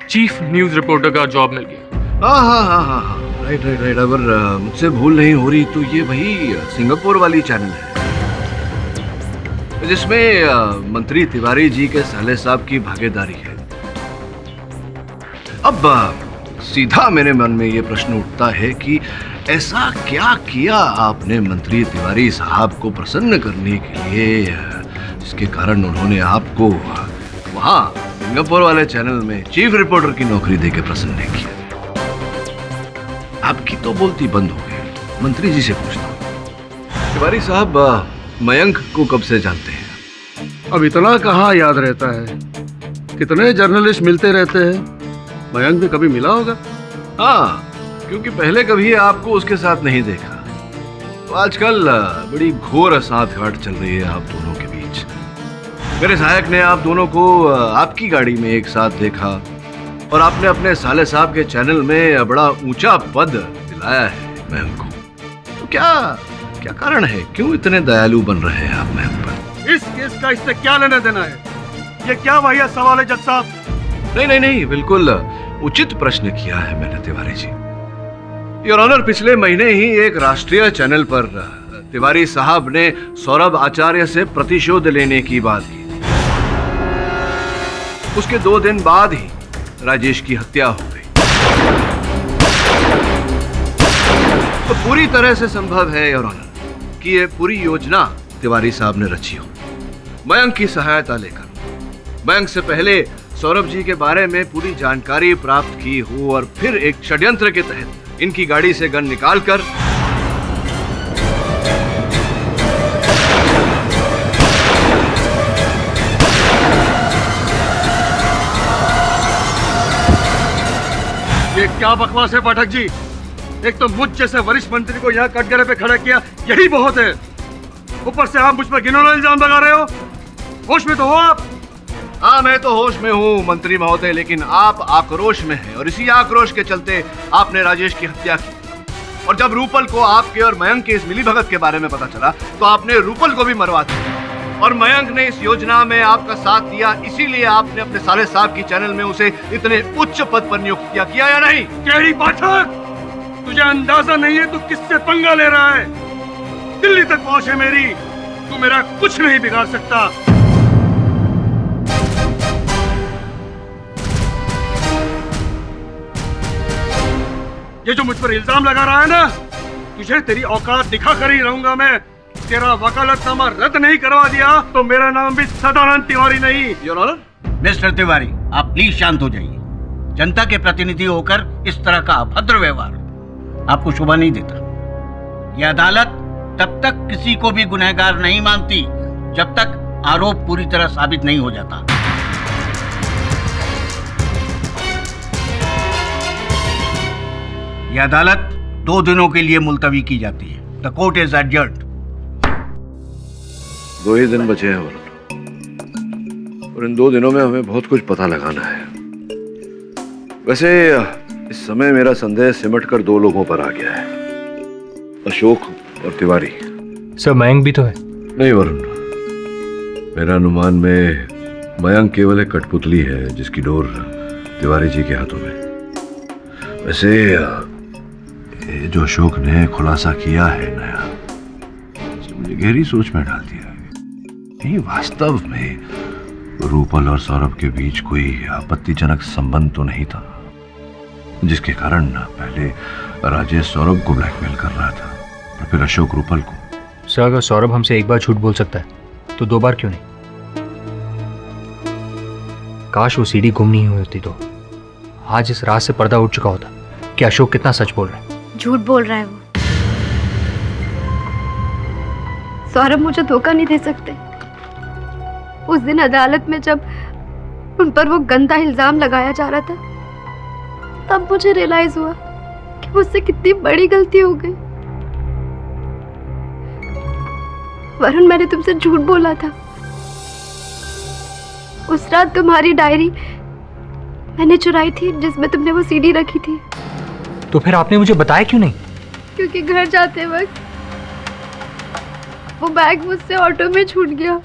चीफ न्यूज रिपोर्टर का जॉब मिल गया। हाँ, राइट। अगर मुझसे भूल नहीं हो रही तो ये वही सिंगापुर वाली चैनल है जिसमें मंत्री तिवारी जी के साले साहब की भागीदारी है। अब सीधा मेरे मन में ये प्रश्न उठता है कि ऐसा क्या किया आपने मंत्री तिवारी साहब को प्रसन्न करने के लिए, जिसके कारण उन्होंने आपको वहां सिंगापुर वाले चैनल में चीफ रिपोर्टर की नौकरी देके प्रसन्न किया। आपकी तो बोलती बंद हो गई। मंत्री जी से पूछता हूँ, तिवारी साहब मयंक को कब से जानते हैं? अब इतना कहाँ याद रहता है, कितने जर्नलिस्ट मिलते रहते हैं, मयंक भी कभी मिला होगा। हाँ, क्योंकि पहले कभी आपको उसके साथ नहीं देखा, तो आजकल बड़ी घोर साठगांठ चल रही है आप दोनों के बीच। मेरे सहायक ने आप दोनों को आपकी गाड़ी में एक साथ देखा, और आपने अपने साले साहब के चैनल में बड़ा ऊंचा पद दिलाया है मयंक को। तो क्या क्या कारण है, क्यों इतने दयालु बन रहे हैं आप मयंक पर? इस केस का इससे क्या लेना देना है? ये क्या वाहियात सवाल है जज साहब? नहीं, बिल्कुल उचित प्रश्न किया है मैंने तिवारी जी। योर ऑनर, पिछले महीने ही एक राष्ट्रीय चैनल पर तिवारी साहब ने सौरभ आचार्य से प्रतिशोध लेने की बात की। उसके 2 दिन बाद ही राजेश की हत्या हो गई। तो पूरी तरह से संभव है योर ऑनर कि यह पूरी योजना तिवारी साहब ने रची हो, मयंक की सहायता लेकर। मयंक से पहले सौरभ जी के बारे में पूरी जानकारी प्राप्त की हो और फिर एक षड्यंत्र के तहत इनकी गाड़ी से गन निकालकर ये क्या बकवास है पाठक जी? एक तो मुझ जैसे वरिष्ठ मंत्री को यहाँ कटघरे पे खड़ा किया, यही बहुत है। ऊपर से आप मुझ पर घिनौना इल्जाम लगा रहे हो। होश में तो हो आप? हाँ, मैं तो होश में हूँ मंत्री महोदय, लेकिन आप आक्रोश में हैं और इसी आक्रोश के चलते आपने राजेश की हत्या की। और जब रूपल को आपके और मयंक के इस मिलीभगत के बारे में पता चला तो आपने रूपल को भी मरवा दिया। और मयंक ने इस योजना में आपका साथ दिया, इसीलिए आपने अपने साले साहब की चैनल में उसे इतने उच्च पद पर नियुक्त किया या नहीं? टेढ़ी पाठक, तुझे अंदाजा नहीं है तू किससे पंगा ले रहा है? दिल्ली तक पहुंच है मेरी, तू मेरा कुछ नहीं बिगाड़ सकता। ये जो मुझ पर इल्जाम लगा रहा है ना, तुझे तेरी औकात दिखा कर ही रहूंगा मैं। तेरा वकालतनामा रद्द नहीं करवा दिया तो मेरा नाम भी सदानंद तिवारी नहीं। योर ऑनर, मिस्टर तिवारी, आप प्लीज शांत हो जाइए। जनता के प्रतिनिधि होकर इस तरह का अभद्र व्यवहार आपको शोभा नहीं देता। यह अदालत तब तक किसी को भी गुनहगार नहीं मानती जब तक आरोप पूरी तरह साबित नहीं हो जाता। यह अदालत 2 दिनों के लिए मुलतवी की जाती है। The court is adjourned. 2 ही दिन बचे हैं वरुण, और इन 2 दिनों में हमें बहुत कुछ पता लगाना है। वैसे इस समय मेरा संदेह सिमट कर 2 लोगों पर आ गया है, अशोक और तिवारी। सर, मयंक भी तो है। नहीं वरुण, मेरा अनुमान में मयंक केवल एक कठपुतली है जिसकी डोर तिवारी जी के हाथों में। वैसे ये जो अशोक ने खुलासा किया है नया, मुझे गहरी सोच में डाल दिया है। नहीं, वास्तव में रूपल और सौरभ के बीच कोई आपत्तिजनक संबंध तो नहीं था, जिसके कारण पहले राजेश सौरभ को ब्लैकमेल कर रहा था और फिर अशोक रूपल को। सर, अगर सौरभ हमसे एक बार झूठ बोल सकता है तो 2 बार क्यों नहीं? काश वो सीडी गुम नहीं हुई होती तो आज इस रात से पर्दा उठ चुका होता कि अशोक कितना सच बोल रहा है। झूठ बोल रहा है वो। सौरभ मुझे धोखा नहीं दे सकते। उस दिन अदालत में जब उन पर वो गंदा इल्जाम लगाया जा रहा था, तब मुझे रियलाइज हुआ कि मुझसे कितनी बड़ी गलती हो गई। वरुण, मैंने तुमसे झूठ बोला था। उस रात तुम्हारी डायरी मैंने चुराई थी जिसमें तुमने वो सीडी रखी थी। तो फिर आपने मुझे बताया क्यों नहीं? क्योंकि घर जाते वक्त वो बैग मुझसे ऑटो में छूट गया।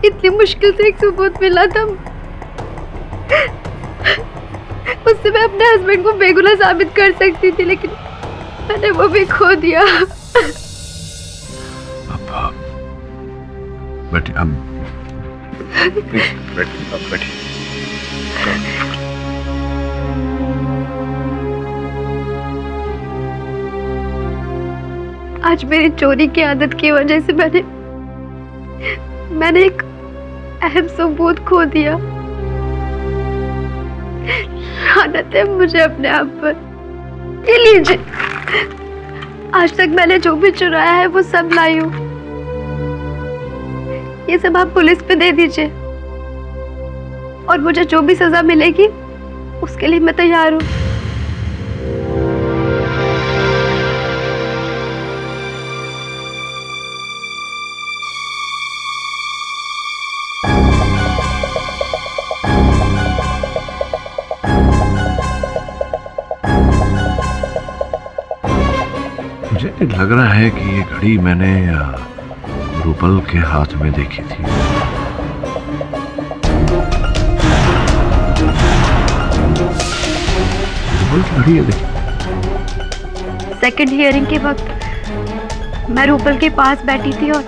इतनी मुश्किल से एक सबूत मिला था, उससे मैं अपने हस्बैंड को बेगुनाह साबित कर सकती थी, लेकिन मैंने वो भी खो दिया। बैठिए, हम बैठिए। आज मेरी चोरी की आदत की वजह से मैंने एक अहम सबूत खो दिया। लानत है मुझे अपने आप पर। ये लीजिए, आज तक मैंने जो भी चुराया है वो सब लाई हूँ। ये सब आप पुलिस पे दे दीजिए और मुझे जो भी सजा मिलेगी उसके लिए मैं तैयार हूँ। लग रहा है कि ये घड़ी मैंने रूपल के हाथ में देखी थी। रूपल की घड़ी है, देखी। सेकंड हियरिंग के वक्त मैं रूपल के पास बैठी थी और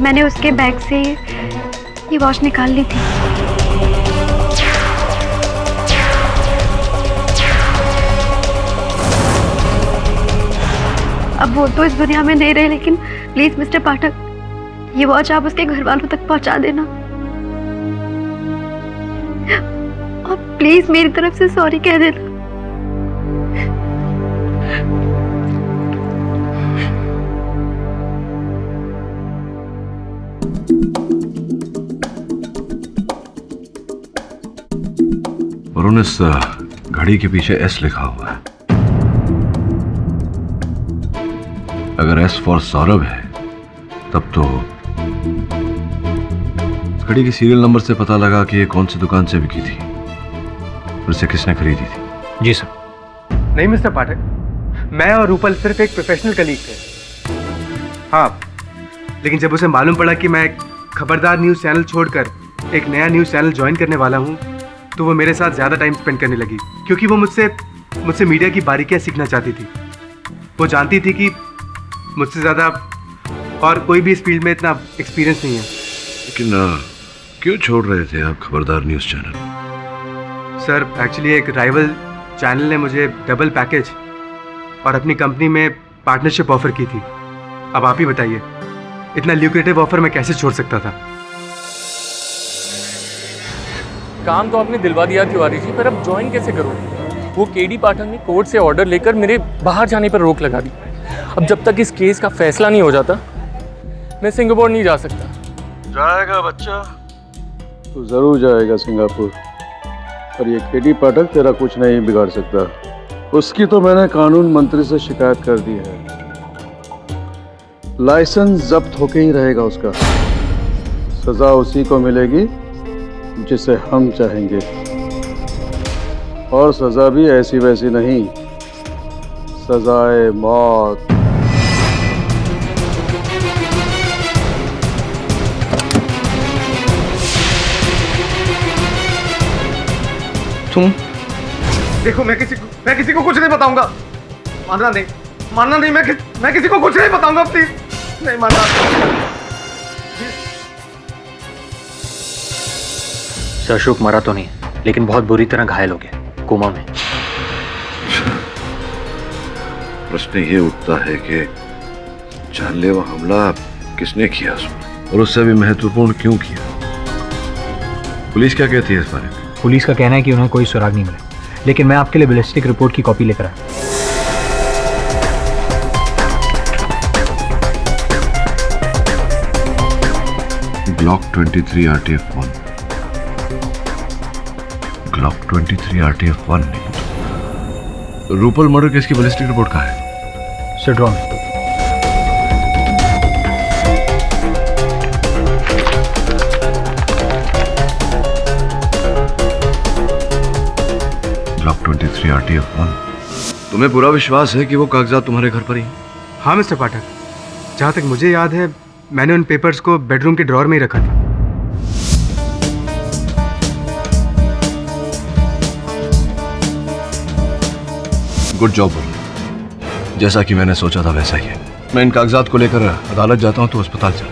मैंने उसके बैग से ये वॉच निकाल ली थी। अब वो तो इस दुनिया में नहीं रहे, लेकिन प्लीज मिस्टर पाठक, ये वॉच आप उसके घर वालों तक पहुंचा देना और प्लीज मेरी तरफ से सॉरी कह देना। और इस घड़ी के पीछे एस लिखा हुआ है। अगर एस फॉर सौरभ है तब तो इस घड़ी के सीरियल नंबर से पता लगा कि ये कौन सी दुकान से बिकी थी और इसे किसने खरीदी थी। जी सर। नहीं मिस्टर पाठक, मैं और रूपल सिर्फ एक प्रोफेशनल कलीग थे। हाँ, लेकिन जब उसे मालूम पड़ा कि मैं खबरदार न्यूज़ चैनल छोड़कर एक नया न्यूज़ चैनल ज्वाइन करने वाला हूँ, तो वो मेरे साथ ज़्यादा टाइम स्पेंड करने लगी, क्योंकि वो मुझसे मीडिया की बारीकियाँ सीखना चाहती थी। वो जानती थी कि मुझसे ज़्यादा और कोई भी इस फील्ड में इतना एक्सपीरियंस नहीं है। लेकिन क्यों छोड़ रहे थे आप खबरदार न्यूज़ चैनल? सर, एक्चुअली एक राइवल चैनल ने मुझे डबल पैकेज और अपनी कंपनी में पार्टनरशिप ऑफर की थी। अब आप ही बताइए, इतना ल्यूक्रेटिव ऑफर मैं कैसे छोड़ सकता था? काम तो आपने दिलवा दिया तिवारी जी, पर अब ज्वाइन कैसे करूँ? वो केडी पाठक ने कोर्ट से ऑर्डर लेकर मेरे बाहर जाने पर रोक लगा दी। अब जब तक इस केस का फैसला नहीं हो जाता, मैं सिंगापुर नहीं जा सकता। जाएगा बच्चा, तो जरूर जाएगा सिंगापुर। पर ये केडी पाठक तेरा कुछ नहीं बिगाड़ सकता। उसकी तो मैंने कानून मंत्री से शिकायत कर दी है। लाइसेंस जब्त होके ही रहेगा उसका। सजा उसी को मिलेगी जिसे हम चाहेंगे, और सजा भी ऐसी वैसी नहीं, सजाए मौत। तुम देखो, मैं किसी को कुछ नहीं बताऊंगा। मानना नहीं, मैं किसी को कुछ नहीं बताऊंगा। प्लीज नहीं मानना। सर, अशोक मरा तो नहीं, लेकिन बहुत बुरी तरह घायल हो गया, कोमा में। प्रश्न ये उठता है कि जानलेवा हमला किसने किया उसमें, और उससे भी महत्वपूर्ण क्यों किया? पुलिस क्या कहती है इस बारे में? पुलिस का कहना है कि उन्हें कोई सुराग नहीं मिला, लेकिन मैं आपके लिए बैलिस्टिक रिपोर्ट की कॉपी लेकर आया। Glock 23 RTF-1। ग्लॉक 23 RTF-1 नहीं। रूपल मर्डर केस की बैलिस्टिक रिपोर्ट कहाँ है? सिड्रॉन। Glock 23 RTF-1। तुम्हें पूरा विश्वास है कि वो कागजात तुम्हारे घर पर ही? हाँ मिस्टर पाठक, जहाँ तक मुझे याद है मैंने उन पेपर्स को बेडरूम के ड्रॉर में ही रखा था। Good job. जैसा कि मैंने सोचा था वैसा ही है। मैं इन कागजात को लेकर अदालत जाता हूँ तो अस्पताल चल,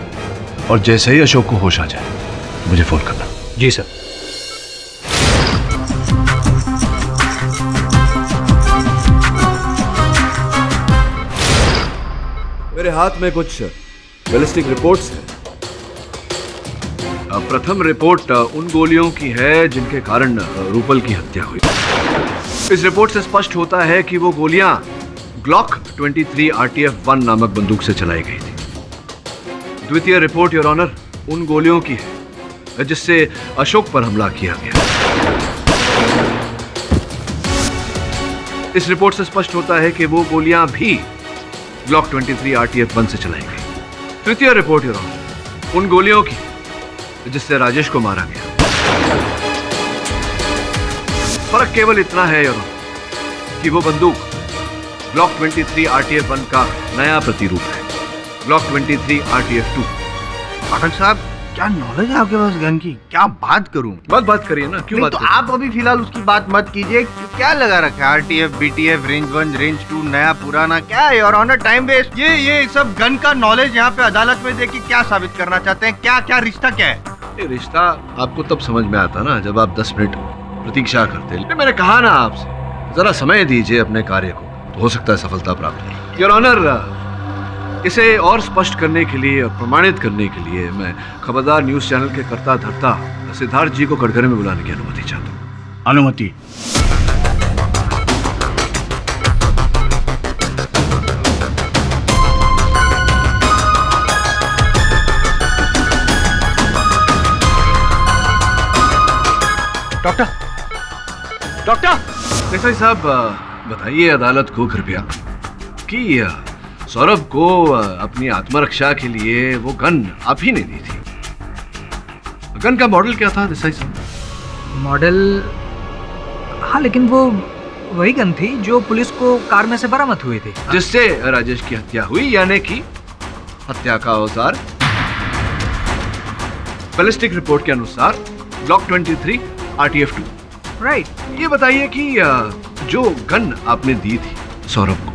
और जैसे ही अशोक को होश आ जाए मुझे फोन करना। जी सर। मेरे हाथ में कुछ बैलिस्टिक रिपोर्ट्स हैं। प्रथम रिपोर्ट उन गोलियों की है जिनके कारण रूपल की हत्या हुई। इस रिपोर्ट से स्पष्ट होता है कि वो गोलियां ग्लॉक 23 RTF-1 नामक बंदूक से चलाई गई थी। द्वितीय रिपोर्ट योर ऑनर उन गोलियों की है जिससे अशोक पर हमला किया गया। इस रिपोर्ट से स्पष्ट होता है कि वो गोलियां भी ग्लॉक 23 RTF-1 से चलाई गई। तृतीय रिपोर्ट योर ऑनर उन गोलियों की जिससे राजेश को मारा गया। फर्क केवल इतना है योर ऑनर कि वो बंदूक ब्लॉक 23 RTF-1 का नया प्रतिरूप है, ब्लॉक 23 RTF-2। पाठक साहब, क्या नॉलेज है आपके पास गन की? क्या बात करूं? बात करिए ना, क्यों नहीं, बात तो करिए? आप अभी फिलहाल उसकी बात मत कीजिए। क्या लगा रखा है? RTF, BTF, रेंज 1, रेंज 2, नया पुराना, क्या है योर ऑनर? Time waste. ये सब गन का नॉलेज यहाँ पे अदालत में देखिए क्या साबित करना चाहते हैं? क्या रिश्ता क्या है? ये रिश्ता आपको तब समझ में आता ना जब आप 10 मिनट प्रतीक्षा करते। लेकिन मैंने कहा ना आपसे, जरा समय दीजिए अपने कार्य को, तो हो सकता है सफलता प्राप्त हो। योर ऑनर, इसे और स्पष्ट करने के लिए और प्रमाणित करने के लिए मैं खबरदार न्यूज चैनल के कर्ता धर्ता सिद्धार्थ जी को कटघरे में बुलाने की अनुमति चाहता हूँ। अनुमति। डॉक्टर देसाई साहब, बताइए अदालत को कृपया कि सौरभ को अपनी आत्मरक्षा के लिए वो गन आप ही ने दी थी। गन का मॉडल क्या था देसाई साहब? मॉडल, हाँ, लेकिन वो वही गन थी जो पुलिस को कार में से बरामद हुई थी, जिससे राजेश की हत्या हुई, यानी कि हत्या का औजार बैलिस्टिक रिपोर्ट के अनुसार ब्लॉक 23 RTF-2। राइट। ये बताइए कि जो गन आपने दी थी सौरभ को,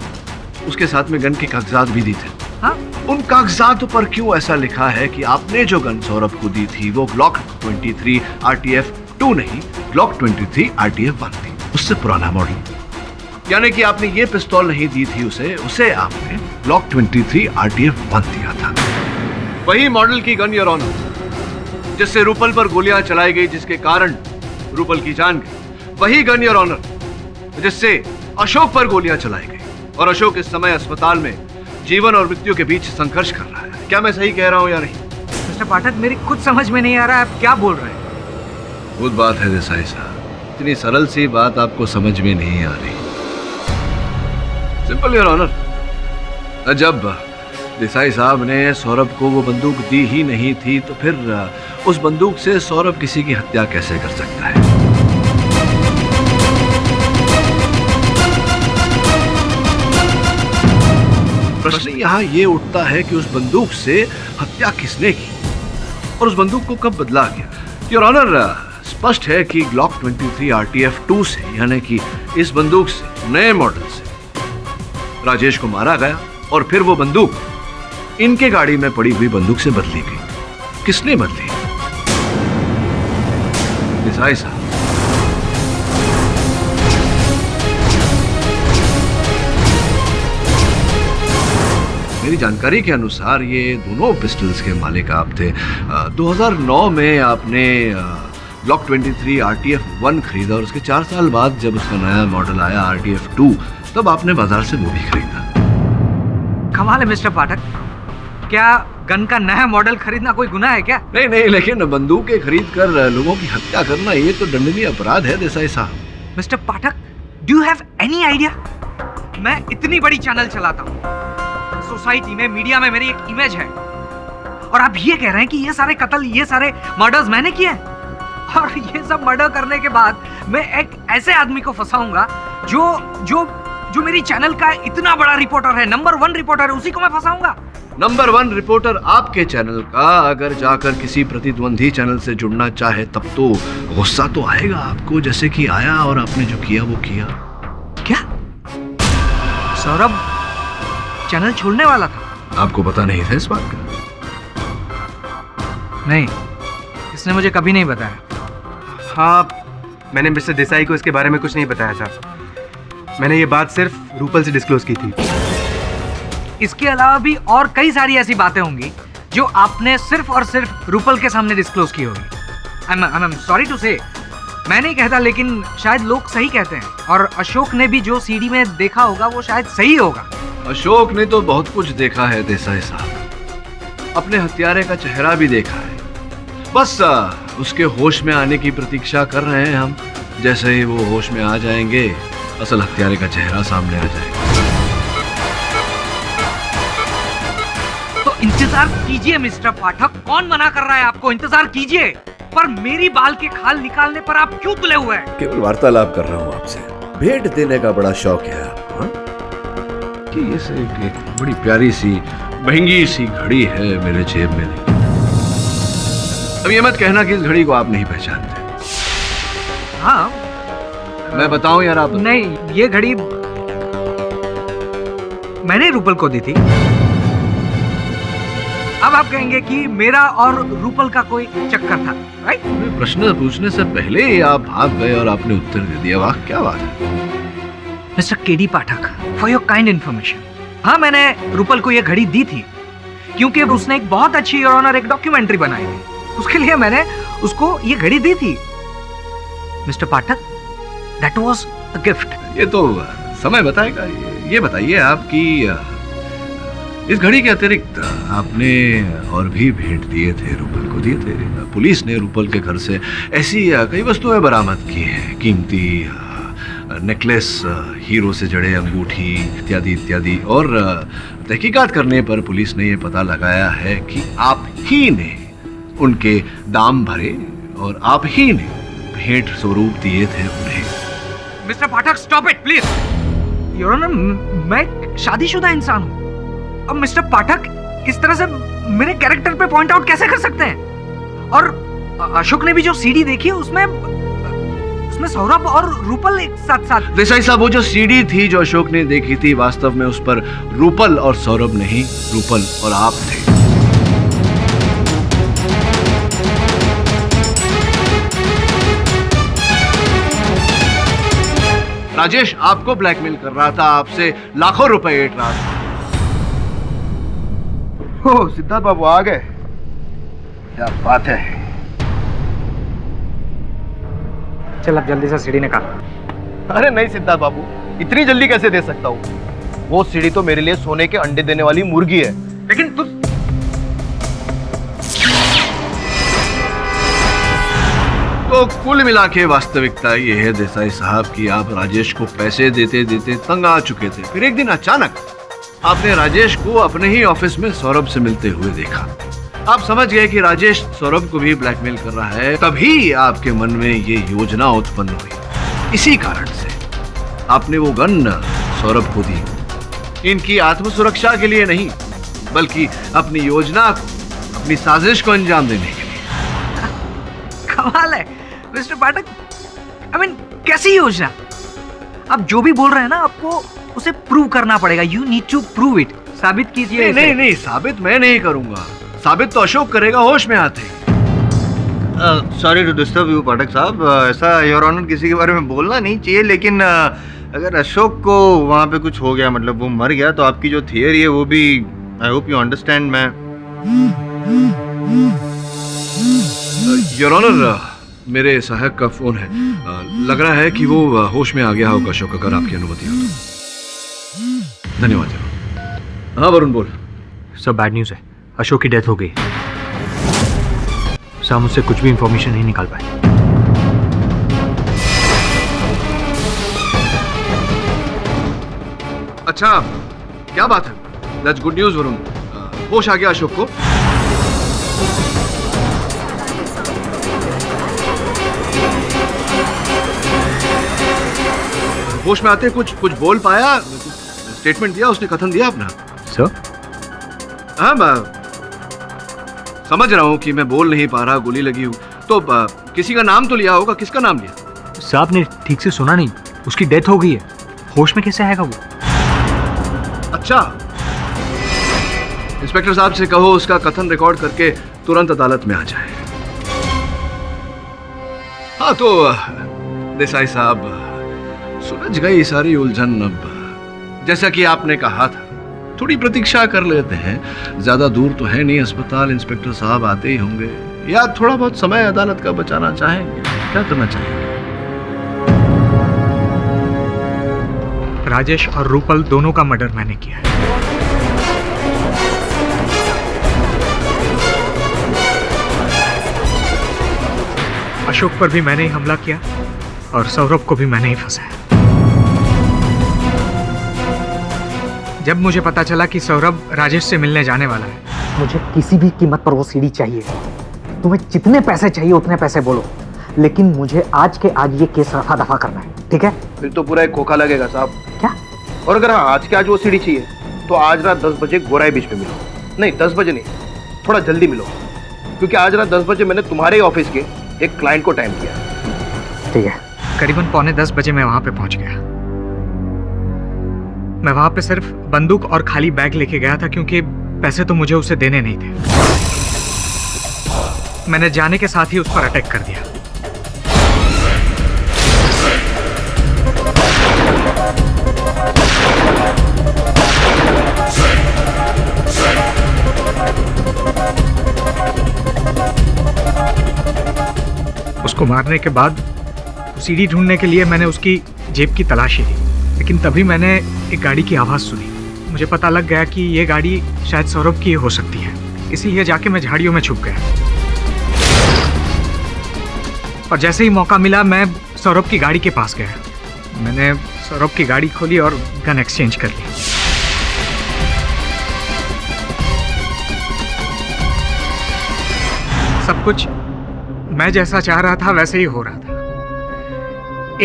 उसके साथ में गन के कागजात भी दी थे। हाँ? उन कागजातों पर क्यों ऐसा लिखा है कि आपने जो गन सौरभ को दी थी वो ब्लॉक 23 RTF-2 नहीं, ब्लॉक 23 RTF-1 थी, उससे पुराना मॉडल। यानी कि आपने ये पिस्तौल नहीं दी थी उसे आपने ब्लॉक 23 RTF-1 दिया था। वही मॉडल की गन योर ऑनर, जिससे रूपल पर गोलियां चलाई गई, जिसके कारण रूपल की जान गई। वही गन योर ऑनर, जिससे अशोक पर गोलियां चलाई गई, और अशोक इस समय अस्पताल में जीवन और मृत्यु के बीच संघर्ष कर रहा है। क्या मैं सही कह रहा हूं या नहीं? मिस्टर पाठक, मेरी खुद समझ में नहीं आ रहा है आप क्या बोल रहे हैं। खुद बात है देसाई साहब, इतनी सरल सी बात आपको समझ में नहीं आ रही। सिंपल योर ऑनर, जब देसाई साहब ने सौरभ को वो बंदूक दी ही नहीं थी, तो फिर उस बंदूक से सौरभ किसी की हत्या कैसे कर सकता है? प्रश्न यहाँ ये उठता है कि उस बंदूक से हत्या किसने की और उस बंदूक को कब बदला गया? योर ऑनर, स्पष्ट है कि ब्लॉक 23 RTF-2 से, यानी कि इस बंदूक से, नए मॉडल से राजेश को मारा गया, और फिर वो बंदूक इनके गाड़ी में पड़ी हुई बंदूक से बदली गई। किसने बदली? देसाई साहब। मेरी जानकारी के अनुसार ये दोनों पिस्टल्स के मालिक आप थे। 2009 में आपने ब्लॉक 23 RTF-1 खरीदा, और उसके 4 साल बाद जब उसका नया मॉडल आया RTF-2, तब आपने बाजार से वो भी खरीदा। कमाल है मिस्टर पाठक, क्या गन का नया मॉडल खरीदना कोई गुनाह है क्या? नहीं, लेकिन बंदूकें खरीद कर लोगों की हत्या करना ये तो दंडनीय अपराध है देसाई साहब। Mister Pathak, do you have any idea? मैं इतनी बड़ी चैनल चलाता हूँ, सोसाइटी में, मीडिया में मेरी एक इमेज है, और आप ये कह रहे हैं कि ये सारे कत्ल, ये सारे मर्डर्स मैंने किए हैं? और ये सब मर्डर करने के बाद मैं एक ऐसे आदमी को फंसाऊंगा जो मेरी चैनल का इतना बड़ा रिपोर्टर है, नंबर 1 रिपोर्टर है, उसी को मैं फंसाऊंगा? नंबर 1 रिपोर्टर आपके चैनल का अगर जाकर किसी प्रतिद्वंदी चैनल से जुड़ना चाहे, तब तो गुस्सा तो आएगा आपको, जैसे कि आया, और आपने जो किया वो किया। क्या सौरभ चैनल छोड़ने वाला था? आपको पता नहीं था इस बात का? नहीं, इसने मुझे कभी नहीं बताया। हाँ, मैंने मिस्टर देसाई को इसके बारे में कुछ नहीं बताया था। मैंने ये बात सिर्फ रूपल से डिस्क्लोज की थी। इसके अलावा भी और कई सारी ऐसी बातें होंगी जो आपने सिर्फ और सिर्फ रूपल के सामने डिस्क्लोज की होगी। आई एम सॉरी टू से, मैं नहीं कहता, लेकिन शायद लोग सही कहते हैं, और अशोक ने भी जो सीडी में देखा होगा वो शायद सही होगा। अशोक ने तो बहुत कुछ देखा है देसाई साहब, अपने हत्यारे का चेहरा भी देखा है। बस उसके होश में आने की प्रतीक्षा कर रहे हैं हम। जैसे ही वो होश में आ जाएंगे, असल हत्यारे का चेहरा सामने आ जाएगा। तो इंतजार कीजिए मिस्टर पाठक, कौन मना कर रहा है आपको? इंतजार कीजिए, पर मेरी बाल के खाल निकालने पर आप क्यों तुले हुए हैं? केवल वार्तालाप कर रहा हूँ आपसे, भेंट देने का बड़ा शौक है आपको। कि ये से एक बड़ी प्यारी सी महंगी सी घड़ी है मेरे जेब में नहीं। अब ये मत कहना कि इस घड़ी को आप नहीं पहचानते। हाँ मैं बताऊं यार आप? नहीं, ये घड़ी मैंने रूपल को दी थी। अब आप कहेंगे कि मेरा और रूपल का कोई चक्कर था, राइट? प्रश्न पूछने से पहले ही आप भाग गए और आपने उत्तर दे दिया। वाह क्या बात है। Mister KD Pathak, for your kind information, हाँ मैंने रूपल को ये घड़ी दी थी क्योंकि उसने एक बहुत अच्छी योर ऑनर एक डॉक्यूमेंट्री बनाई थी, उसके लिए मैंने उसको ये घड़ी दी थी। Mister Pathak, that was a gift. ये तो समय बताएगा। ये बताइए आपकी इस घड़ी के अतिरिक्त आपने और भी भेंट दिए थे, रूपल को दिए थे। पुलिस ने रूपल के घर से ऐसी कई वस्तुएं बरामद की हैं, कीमती नेकलेस, हीरो से जड़े अंगूठी इत्यादि इत्यादि। और तहकीकात करने पर पुलिस ने यह पता लगाया है कि आप ही ने उनके दाम भरे और आप ही ने भेंट स्वरूप दिए थे उन्हें। Mister Pathak, stop it please. Your honour, मैं शादीशुदा इंसान हूं। अब मिस्टर पाठक इस तरह से मेरे कैरेक्टर पे पॉइंट आउट कैसे कर सकते हैं? और अशोक ने भी जो सीडी देखी उसमें सौरभ और रूपल एक साथ। देसाई साहब, वो जो सीडी थी जो अशोक ने देखी थी, वास्तव में उस पर रूपल और सौरभ नहीं, रूपल और आप थे। राजेश आपको ब्लैकमेल कर रहा था, आपसे लाखों रुपए ऐंठ रहा था। ओह, सिद्धार्थ बाबू आ गए, क्या बात है। चल अब जल्दी से सीढ़ी निकाल। अरे नहीं सिद्धार्थ बाबू, इतनी जल्दी कैसे दे सकता हूँ? वो सीढ़ी तो मेरे लिए सोने के अंडे देने वाली मुर्गी है। लेकिन तू तो कुल मिला के वास्तविकता ये है देसाई साहब कि आप राजेश को पैसे देते देते तंग आ चुके थे। फिर एक दिन अचानक आपने राजेश को अपने ही ऑफिस में सौरभ से मिलते हुए देखा। आप समझ गए कि राजेश सौरभ को भी ब्लैकमेल कर रहा है। तभी आपके मन में ये योजना उत्पन्न हुई। इसी कारण से आपने वो गन सौरभ को दी, इनकी आत्मसुरक्षा के लिए नहीं, बल्कि अपनी योजना को, अपनी साजिश को अंजाम देने के लिए। कमाल है मिस्टर पाठक। आई मीन, कैसी योजना? आप जो भी बोल रहे हैं ना, आपको उसे प्रूव करना पड़ेगा। You need to prove it. साबित कीजिए। नहीं, साबित मैं नहीं करूंगा, साबित तो अशोक करेगा होश में आते ही। सॉरी टू डिस्टर्ब यू पाठक साहब, ऐसा योर ऑनर किसी के बारे में बोलना नहीं चाहिए, लेकिन अगर अशोक को वहाँ पे कुछ हो गया, मतलब वो मर गया, तो आपकी जो थियरी है वो भी, आई होप यू अंडरस्टैंड। मैं योर ऑनर, मेरे सहायक का फोन है, लग रहा है कि वो होश में आ गया होगा अशोक, अगर आपकी अनुमति हो तो। धन्यवाद। हाँ वरुण बोल। सब बैड न्यूज़ है, अशोक की डेथ हो गई। सर, मुझसे कुछ भी इंफॉर्मेशन नहीं निकाल पाए। अच्छा, क्या बात है? That's good news Varun. होश आ गया अशोक को? होश में आते कुछ बोल पाया? स्टेटमेंट दिया उसने, कथन दिया अपना? सर? हाँ, मैं समझ रहा हूँ कि मैं बोल नहीं पा रहा, गोली लगी हूँ, तो किसी का नाम तो लिया होगा। किसका नाम लिया? साहब ने ठीक से सुना नहीं, उसकी डेथ हो गई है। होश में कैसे आएगा वो? अच्छा, इंस्पेक्टर साहब से कहो उसका कथन रिकॉर्ड करके तुरंत अदालत में आ जाए। हाँ तो देसाई साहब, सुलझ गई सारी उलझन। अब जैसा कि आपने कहा था, थोड़ी प्रतीक्षा कर लेते हैं। ज्यादा दूर तो है नहीं अस्पताल, इंस्पेक्टर साहब आते ही होंगे, या थोड़ा बहुत समय अदालत का बचाना चाहेंगे। क्या करना चाहेंगे? राजेश और रूपल दोनों का मर्डर मैंने किया है। अशोक पर भी मैंने ही हमला किया और सौरभ को भी मैंने ही फंसाया। जब मुझे पता चला कि सौरभ राजेश से मिलने जाने वाला है, मुझे किसी भी कीमत पर वो सीढ़ी चाहिए। तुम्हें जितने पैसे चाहिए उतने पैसे बोलो, लेकिन मुझे आज के आज ये केस रफा दफा करना है, ठीक है? फिर तो पूरा एक खोखा लगेगा साहब। क्या? और अगर हाँ आज के आज वो सीढ़ी चाहिए तो आज रात 10 बजे गोराई बीच में मिलो। नहीं 10 बजे नहीं, थोड़ा जल्दी मिलो, क्योंकि आज रात 10 बजे मैंने तुम्हारे ऑफिस के एक क्लाइंट को टाइम दिया। ठीक है। करीबन 9:45 बजे मैं वहां पे पहुंच गया। मैं वहां पे सिर्फ बंदूक और खाली बैग लेके गया था, क्योंकि पैसे तो मुझे उसे देने नहीं थे। मैंने जाने के साथ ही उस पर अटैक कर दिया। उसको मारने के बाद सीढ़ी ढूंढने के लिए मैंने उसकी जेब की तलाशी ली, लेकिन तभी मैंने एक गाड़ी की आवाज़ सुनी। मुझे पता लग गया कि ये गाड़ी शायद सौरभ की हो सकती है, इसीलिए जाके मैं झाड़ियों में छुप गया। और जैसे ही मौका मिला मैं सौरभ की गाड़ी के पास गया। मैंने सौरभ की गाड़ी खोली और गन एक्सचेंज कर ली। सब कुछ मैं जैसा चाह रहा था वैसे ही हो रहा था।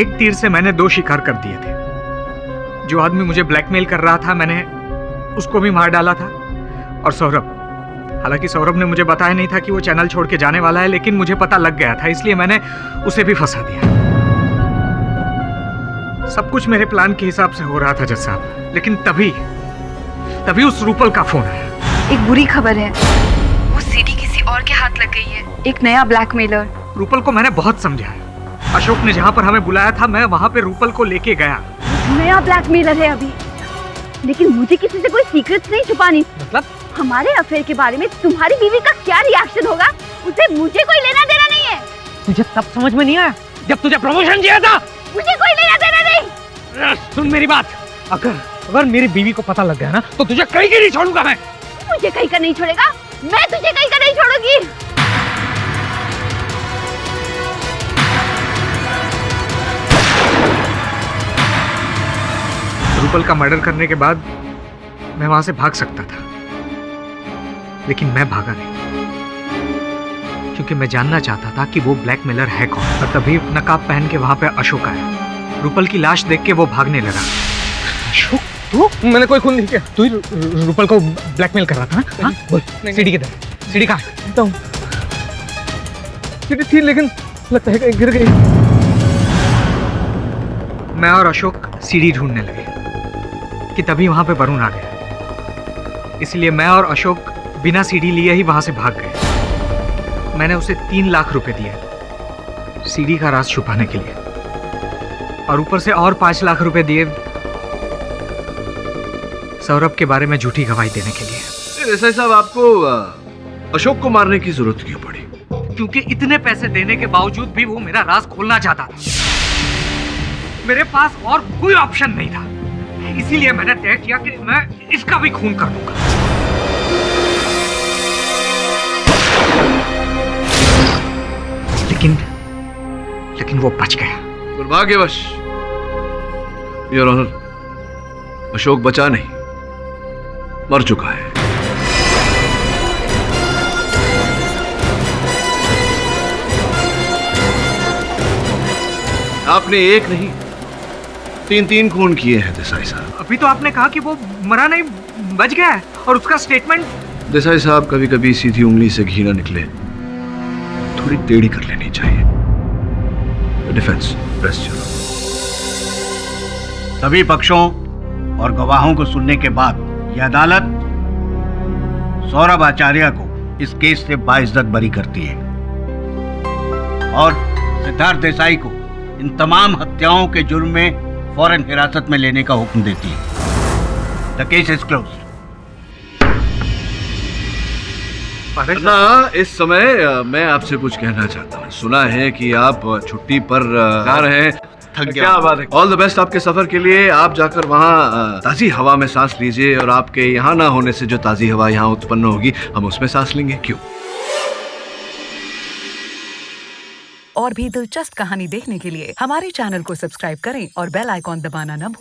एक तीर से मैंने 2 शिकार कर दिए थे। जो आदमी मुझे ब्लैकमेल कर रहा था मैंने उसको भी मार डाला था, और सौरभ, हालांकि सौरभ ने मुझे बताया नहीं था कि वो चैनल छोड़ के जाने वाला है, लेकिन मुझे पता लग गया था, इसलिए मैंने उसे भी फंसा दिया। सब कुछ मेरे प्लान के हिसाब से हो रहा था जज साहब, लेकिन तभी उस रूपल का फोन आया। एक बुरी खबर है, वो सीडी किसी और के हाथ लग गई है, एक नया ब्लैकमेलर। रूपल को मैंने बहुत समझाया। अशोक ने जहां पर हमें बुलाया था मैं वहां पे रूपल को लेके गया। नया ब्लैकमेलर है अभी, लेकिन मुझे किसी से कोई सीक्रेट्स नहीं छुपानी। मतलब हमारे अफेयर के बारे में तुम्हारी बीवी का क्या रिएक्शन होगा उसे मुझे कोई लेना देना नहीं है। तुझे तब समझ में नहीं आया जब तुझे प्रमोशन दिया था। मुझे कोई लेना देना नहीं। सुन मेरी बात, अगर मेरी बीवी को पता लग गया ना तो तुझे कहीं के नहीं छोड़ूंगा मैं। मुझे कहीं का नहीं छोड़ेगा, मैं तुझे कहीं का नहीं छोड़ूंगी। रूपल का मर्डर करने के बाद मैं वहां से भाग सकता था, लेकिन मैं भागा नहीं, क्योंकि मैं जानना चाहता था कि वो ब्लैकमेलर है कौन। और तभी नकाब पहन के वहां पे अशोक आया। रूपल की लाश देख के वो भागने लगा। अशोक तू? मैंने कोई खून नहीं किया। तू ही रूपल को ब्लैकमेल कर रहा था ना? बोल, सीढ़ी किधर? सीढ़ी कहाँ है? सीढ़ी थी लेकिन लगता है गिर गई। मैं और अशोक सीढ़ी ढूंढने लगे कि तभी वहां पे वरुण आ गया। इसलिए मैं और अशोक बिना सीढ़ी लिए ही वहां से भाग गए। मैंने उसे 3 लाख रुपए दिए सीढ़ी का राज छुपाने के लिए, और ऊपर से और 5 लाख रुपए दिए सौरभ के बारे में झूठी गवाही देने के लिए। देसाई साहब, आपको अशोक को मारने की जरूरत क्यों पड़ी? क्योंकि इतने पैसे देने के बावजूद भी वो मेरा राज खोलना चाहता था। मेरे पास और कोई ऑप्शन नहीं था, इसीलिए मैंने तय किया कि मैं इसका भी खून कर दूंगा। लेकिन वो बच गया। दुर्भाग्यवश योर ऑनर, अशोक बचा नहीं, मर चुका है। आपने एक नहीं 3 खून किए हैं देसाई साहब। अभी तो आपने कहा कि वो मरा नहीं, बच गया है, और उसका स्टेटमेंट। देसाई साहब, कभी कभी सीधी उंगली से घी ना निकले, थोड़ी टेढ़ी कर लेनी चाहिए। Defence rest. सभी पक्षों और गवाहों को सुनने के बाद यह अदालत सौरभ आचार्य को इस केस से बाइज्जत बरी करती है और सिद्धार्थ देसाई को इन तमाम हत्याओं के जुर्म में फौरन हिरासत में लेने का हुक्म देती है। The case is close. ना, इस समय मैं आपसे कुछ कहना चाहता हूँ। सुना है कि आप छुट्टी पर जा रहे हैं। थक गया। क्या बात है। ऑल द बेस्ट आपके सफर के लिए। आप जाकर वहाँ ताज़ी हवा में सांस लीजिए, और आपके यहाँ ना होने से जो ताज़ी हवा यहाँ उत्पन्न होगी हम उसमें सांस लेंगे। क्यों? और भी दिलचस्प कहानी देखने के लिए हमारे चैनल को सब्सक्राइब करें और बेल आइकॉन दबाना न भूलें।